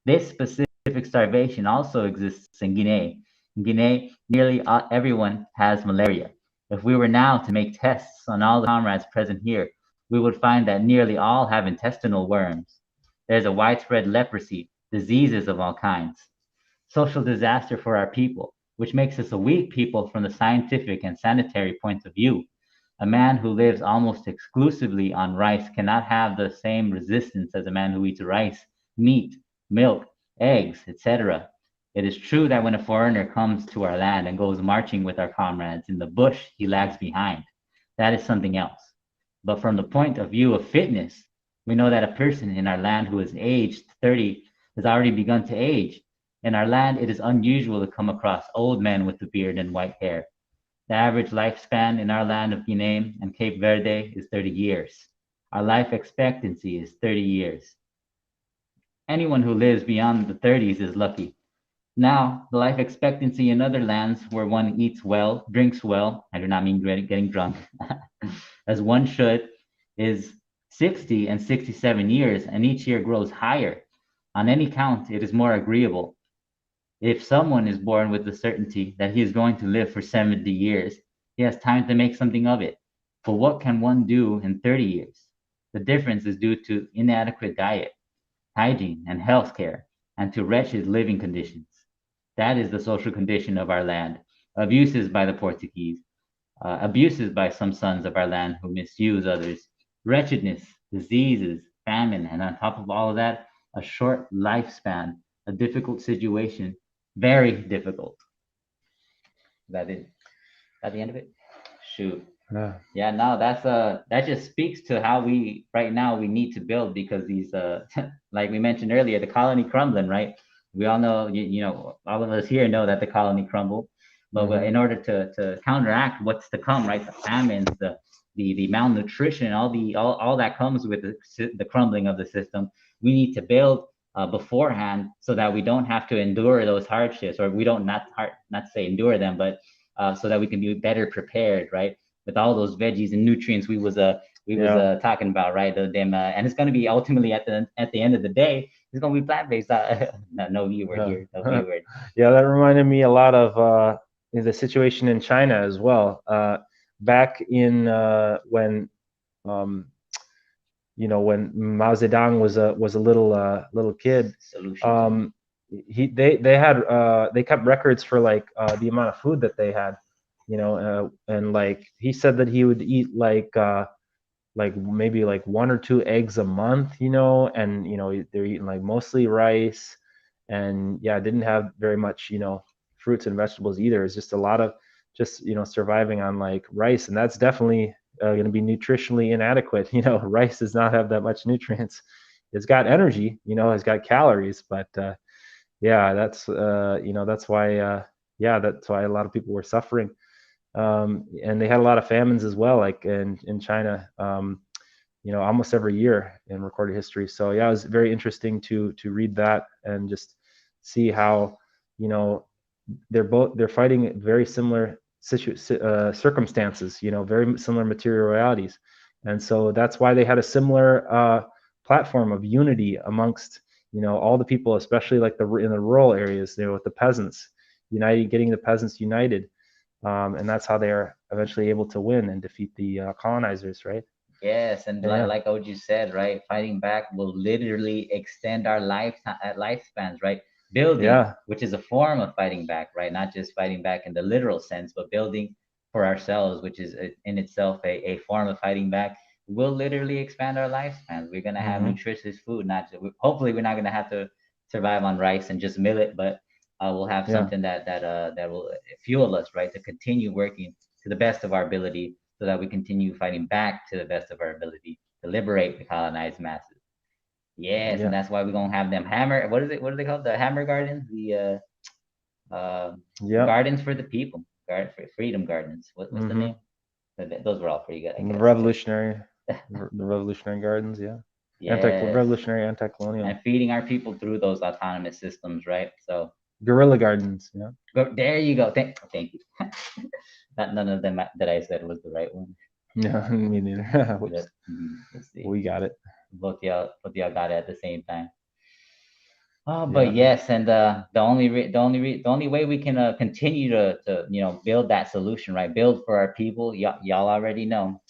This specific starvation also exists in Guinea. In Guinea, nearly everyone has malaria. If we were now to make tests on all the comrades present here, we would find that nearly all have intestinal worms. There's a widespread leprosy, diseases of all kinds. Social disaster for our people, which makes us a weak people from the scientific and sanitary points of view. A man who lives almost exclusively on rice cannot have the same resistance as a man who eats rice, meat, milk, eggs, etc. It is true that when a foreigner comes to our land and goes marching with our comrades in the bush, he lags behind. That is something else. But from the point of view of fitness, we know that a person in our land who is aged 30 has already begun to age. In our land, it is unusual to come across old men with a beard and white hair. The average lifespan in our land of Guinea and Cape Verde is 30 years. Our life expectancy is 30 years. Anyone who lives beyond the 30s is lucky. Now, the life expectancy in other lands where one eats well, drinks well, I do not mean getting drunk, as one should, is 60 and 67 years, and each year grows higher. On any count, it is more agreeable. If someone is born with the certainty that he is going to live for 70 years, he has time to make something of it. But what can one do in 30 years? The difference is due to inadequate diet, hygiene, and health care, and to wretched living conditions. That is the social condition of our land. Abuses by the Portuguese, abuses by some sons of our land who misuse others, wretchedness, diseases, famine, and on top of all of that, a short lifespan, a difficult situation, very difficult. That is at the end of it. Shoot. Yeah, no, that just speaks to how we right now we need to build, because these like we mentioned earlier, the colony crumbling, right? We all know, you know, all of us here know that the colony crumbled, but in order to counteract what's to come, right? The famines, the malnutrition, all that comes with the crumbling of the system. We need to build beforehand so that we don't have to endure those hardships, or we don't not to say endure them, but so that we can be better prepared, right? With all those veggies and nutrients we was talking about, right? And it's going to be ultimately at the end of the day, it's going to be plant-based. No viewer here, no viewer. Yeah, that reminded me a lot of the situation in China as well. Back in when you know, when Mao Zedong was a little kid, they kept records for like the amount of food that they had, you know, and like he said that he would eat like maybe like 1 or 2 eggs a month, you know, and you know they're eating like mostly rice, and yeah, didn't have very much, you know, fruits and vegetables either. It's just a lot of just, you know, surviving on like rice, and that's definitely going to be nutritionally inadequate. You know, rice does not have that much nutrients. It's got energy, you know, it's got calories, but yeah, that's you know, that's why a lot of people were suffering. And they had a lot of famines as well, like in China, almost every year in recorded history. So yeah, it was very interesting to read that and just see how, they're fighting very similar circumstances, very similar material realities. And so that's why they had a similar platform of unity amongst, all the people, especially like in the rural areas, with the peasants, getting the peasants united. And that's how they are eventually able to win and defeat the colonizers, right? Yes, and Yeah. like OG said, right? Fighting back will literally extend our lifespans, right? Building, Yeah. which is a form of fighting back, right? Not just fighting back in the literal sense, but building for ourselves, which is in itself a form of fighting back, will literally expand our lifespans. We're gonna have nutritious food, not just, hopefully we're not gonna have to survive on rice and just millet, but we'll have something that will fuel us, right, to continue working to the best of our ability, so that we continue fighting back to the best of our ability to liberate the colonized masses. Yes, and that's why we're gonna have them hammer. What is it? What are they called? The hammer gardens, the gardens for the people, freedom gardens. What's the name? Those were all pretty good. I And the guess. revolutionary gardens, yeah. Yes. Revolutionary anti-colonial. And feeding our people through those autonomous systems, right? So guerrilla gardens, yeah. There you go. Thank you. None of them that I said was the right one. Yeah, me neither. Let's see. We got it. Both y'all got it at the same time. Oh, but yes, and the only way we can continue to build that solution, right? Build for our people. Y'all already know.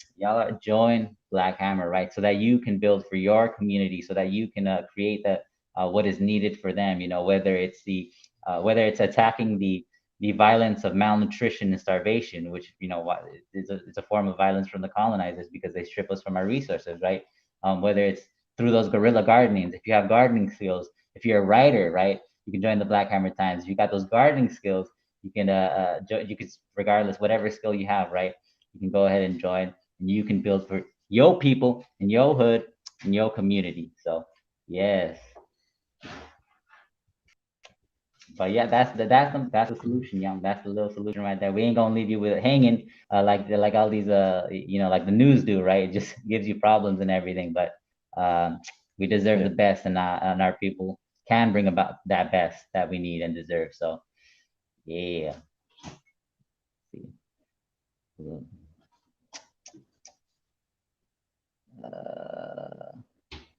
Join Black Hammer, right? So that you can build for your community, so that you can create that what is needed for them. Whether it's attacking the violence of malnutrition and starvation, which it's a form of violence from the colonizers, because they strip us from our resources, right? Whether it's through those guerrilla gardenings, if you have gardening skills, if you're a writer, right, you can join the Black Hammer Times. If you got those gardening skills, you can you can, regardless whatever skill you have, right, you can go ahead and join, and you can build for your people in your hood, in your community. So yes. But yeah, that's the solution, young. That's the little solution right there. We ain't gonna leave you with it hanging like all these like the news do, right? It just gives you problems and everything. But we deserve the best, and our people can bring about that best that we need and deserve. So yeah.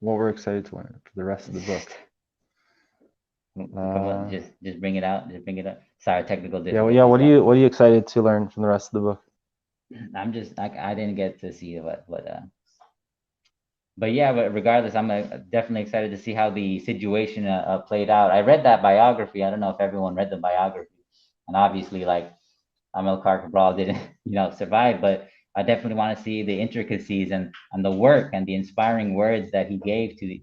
What we're excited to learn for the rest of the book. Come on, just bring it out. Just bring it up. Sorry, technical difficulties. Yeah. What are you excited to learn from the rest of the book? I'm just I didn't get to see what but yeah, but regardless, I'm definitely excited to see how the situation played out. I read that biography. I don't know if everyone read the biography, and obviously, like, Amilcar Cabral didn't, survive, but I definitely want to see the intricacies and the work and the inspiring words that he gave to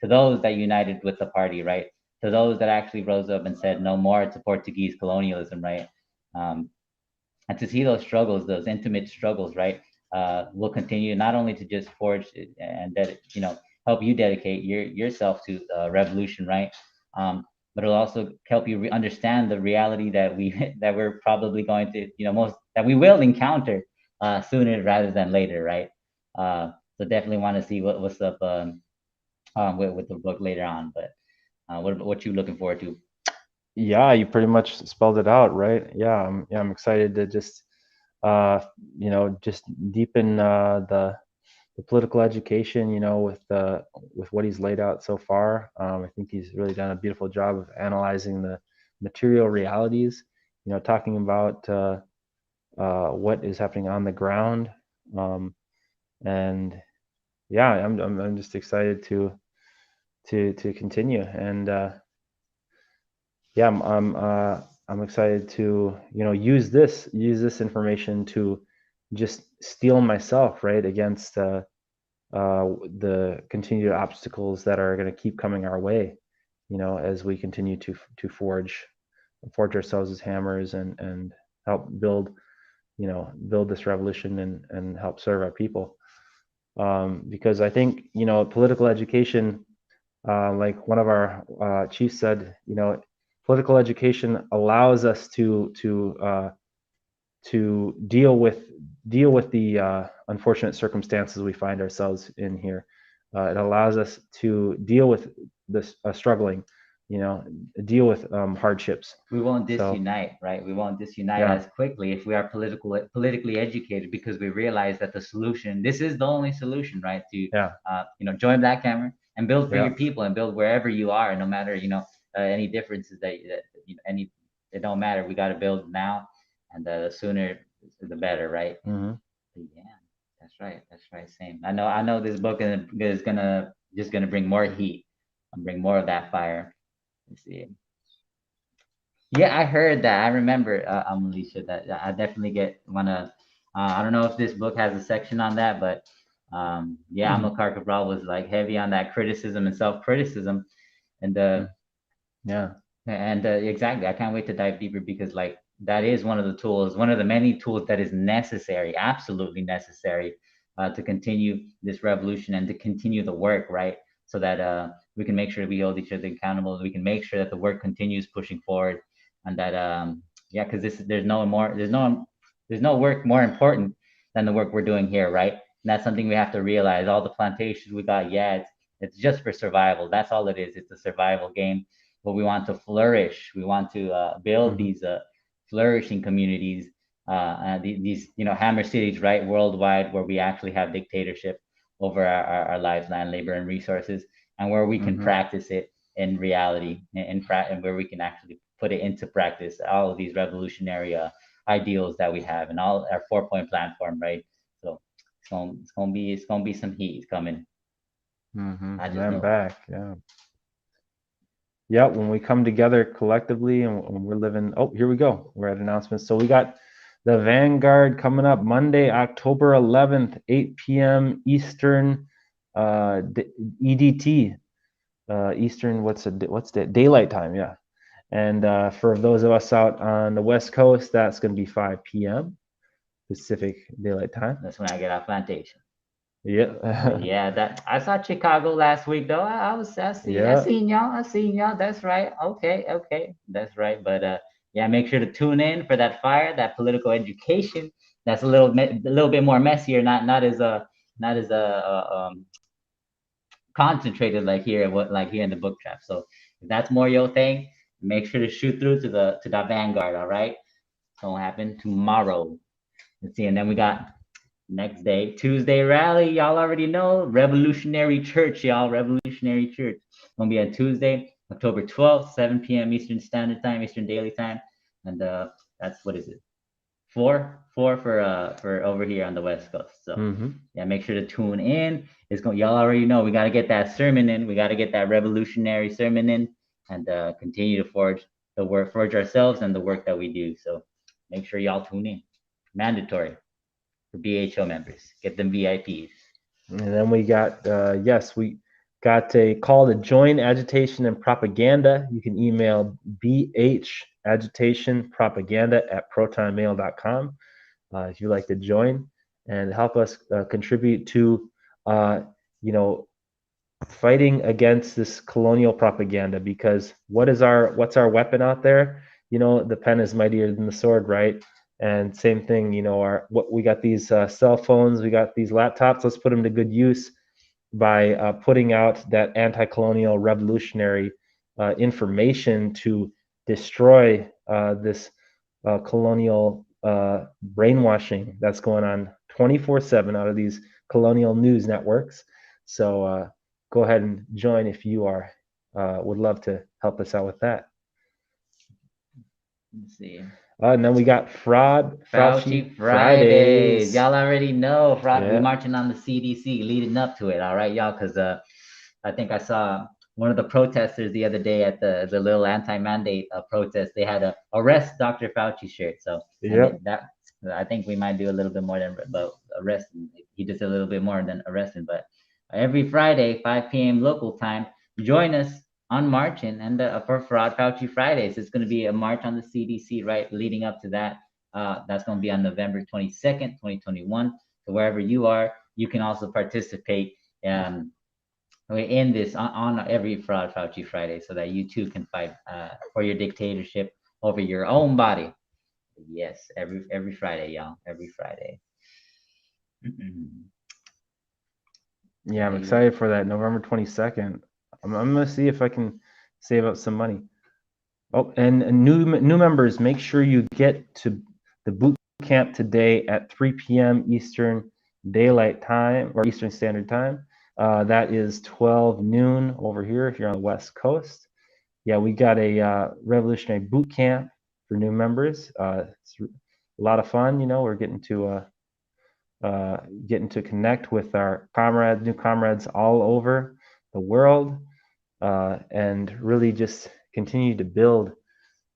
those that united with the party, right? To those that actually rose up and said no more to Portuguese colonialism, right? And to see those struggles, those intimate struggles, right, will continue not only to just forge and that help you dedicate yourself to revolution, right? But it'll also help you understand the reality that we're probably going to that we will encounter sooner rather than later, right? So definitely want to see what's up with the book later on. But what you looking forward to? Yeah, you pretty much spelled it out, right? Yeah, I'm excited to just just deepen the political education, with what he's laid out so far. I think he's really done a beautiful job of analyzing the material realities, talking about what is happening on the ground. And yeah, I'm just excited to continue. And yeah, I'm excited to use this information to just steel myself, right, against the continued obstacles that are going to keep coming our way, as we continue to forge ourselves as hammers and help build this revolution and help serve our people. Because I think political education, like one of our chiefs said, political education allows us to to deal with the unfortunate circumstances we find ourselves in here. It allows us to deal with this struggling, deal with hardships. We won't So, disunite, right? We won't disunite Yeah. as quickly if we are politically educated, because we realize that the solution, this is the only solution, right? To Yeah. join Black Hammer and build for Yeah. your people and build wherever you are, no matter any differences that any it don't matter. We got to build now, and the sooner the better, right? hmm Yeah, that's right. That's right. Same. I know this book is gonna bring more heat and bring more of that fire. Let's see. Yeah, I heard that. I remember, Alicia, that I definitely wanna. I don't know if this book has a section on that, but yeah, Amilcar Cabral was like heavy on that criticism and self-criticism, and Yeah. exactly. I can't wait to dive deeper, because like that is one of the tools, one of the many tools that is necessary, absolutely necessary, to continue this revolution and to continue the work, right? So that we can make sure we hold each other accountable. We can make sure that the work continues pushing forward, and that yeah, because there's no work more important than the work we're doing here, right? And that's something we have to realize. All the plantations we got, yeah, it's just for survival. That's all it is. It's a survival game. But we want to flourish. We want to build these flourishing communities, these hammer cities, right, worldwide, where we actually have dictatorship over our lives, land, labor, and resources, and where we can practice it in reality, and where we can actually put it into practice. All of these revolutionary ideals that we have, and all our 4-point platform, right? So it's gonna be some heat coming. I just I'm know. back. Yeah. Yeah, when we come together collectively and when we're living. Oh, here we go. We're at announcements. So we got the Vanguard coming up Monday, October 11th, 8 p.m. Eastern, EDT, Eastern. What's the daylight time? Yeah. And for those of us out on the West Coast, that's going to be 5 p.m. Pacific Daylight Time. That's when I get off plantation. Yeah. Yeah, that I saw Chicago last week though. I seen y'all. That's right. Okay, that's right. But yeah, make sure to tune in for that fire, that political education. That's a little bit more messier, not as concentrated like here in the book trap. So if that's more your thing, make sure to shoot through to the Vanguard. All right, it's gonna happen tomorrow. Let's see, and then we got next day, Tuesday rally. Y'all already know. Revolutionary Church, y'all. Revolutionary Church. Gonna be on Tuesday, October 12th, 7 p.m. Eastern Standard Time, Eastern Daily Time. And that's, what is it? 4 for over here on the West Coast. So yeah, make sure to tune in. Y'all already know we gotta get that sermon in. We gotta get that revolutionary sermon in, and continue to forge ourselves and the work that we do. So make sure y'all tune in. Mandatory for BHO members. Get them VIPs. And then we got, we got a call to join agitation and propaganda. You can email bhagitationpropaganda@protonmail.com if you'd like to join and help us contribute to, fighting against this colonial propaganda. Because what's our weapon out there? The pen is mightier than the sword, right? And same thing, we got these cell phones, we got these laptops. Let's put them to good use by putting out that anti-colonial revolutionary information to destroy this colonial brainwashing that's going on 24/7 out of these colonial news networks. So go ahead and join if you would love to help us out with that. Let's see. And then we got Fauci Fridays. Y'all already know. Yeah. We marching on the CDC leading up to it. All right, y'all, because I think I saw one of the protesters the other day at the little anti-mandate protest. They had a arrest Dr. Fauci shirt. So that I think we might do a little bit more than arresting. He does a little bit more than arresting. But every Friday, 5 p.m. local time, join us on marching and for Fraud Fauci Fridays. It's going to be a march on the CDC, right, leading up to that. That's going to be on November 22nd, 2021. So wherever you are, you can also participate in this on every Fraud Fauci Friday, so that you too can fight for your dictatorship over your own body. Yes, every Friday, y'all. Every Friday. Yeah, I'm Hey. excited for that November 22nd. I'm gonna see if I can save up some money. Oh, and new members, make sure you get to the boot camp today at 3 p.m. Eastern Daylight Time or Eastern Standard Time. That is 12 noon over here if you're on the West Coast. Yeah, we got a revolutionary boot camp for new members. It's a lot of fun. You know, we're getting to connect with our new comrades all over the world, and really just continue to build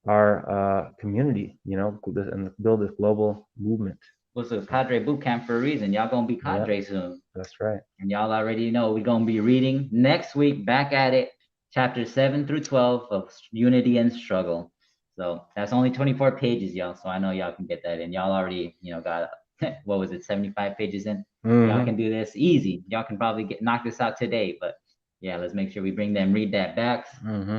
our community, you know, and build this global movement. Was a cadre boot camp for a reason. Y'all gonna be cadre soon. That's right. And y'all already know we're gonna be reading next week, back at it, chapters 7 through 12 of Unity and Struggle. So that's only 24 pages, y'all. So I know y'all can get that in. Y'all already, got what was it, 75 pages in? Y'all can do this easy. Y'all can probably knock this out today. But yeah, let's make sure we bring them read that back.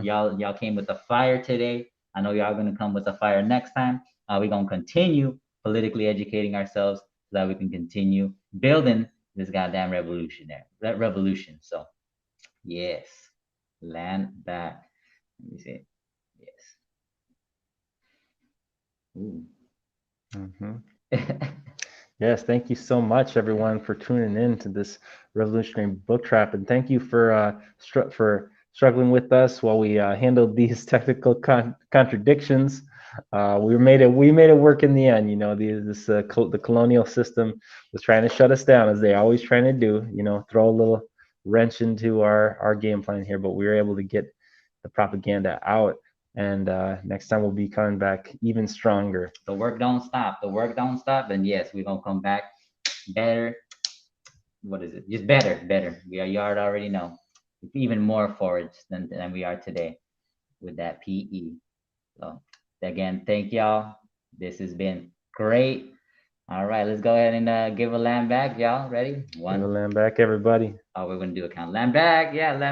Y'all came with the fire today. I know y'all gonna come with the fire next time. We're gonna continue politically educating ourselves so that we can continue building this goddamn revolution. So yes, land back. Let me see. Yes. Ooh. Yes, thank you so much, everyone, for tuning in to this revolutionary book trap, and thank you for struggling with us while we handled these technical contradictions. We made it work in the end. You know, the colonial system was trying to shut us down, as they always trying to do. You know, throw a little wrench into our game plan here, but we were able to get the propaganda out. And next time we'll be coming back even stronger. The work don't stop. And yes, we're gonna come back better. What is it? Just better. You already know. Even more forged than we are today with that PE. So again, thank y'all. This has been great. All right, let's go ahead and give a land back, y'all. Ready? Give a land back, everybody. Oh, we're gonna do a count. Land back, yeah, land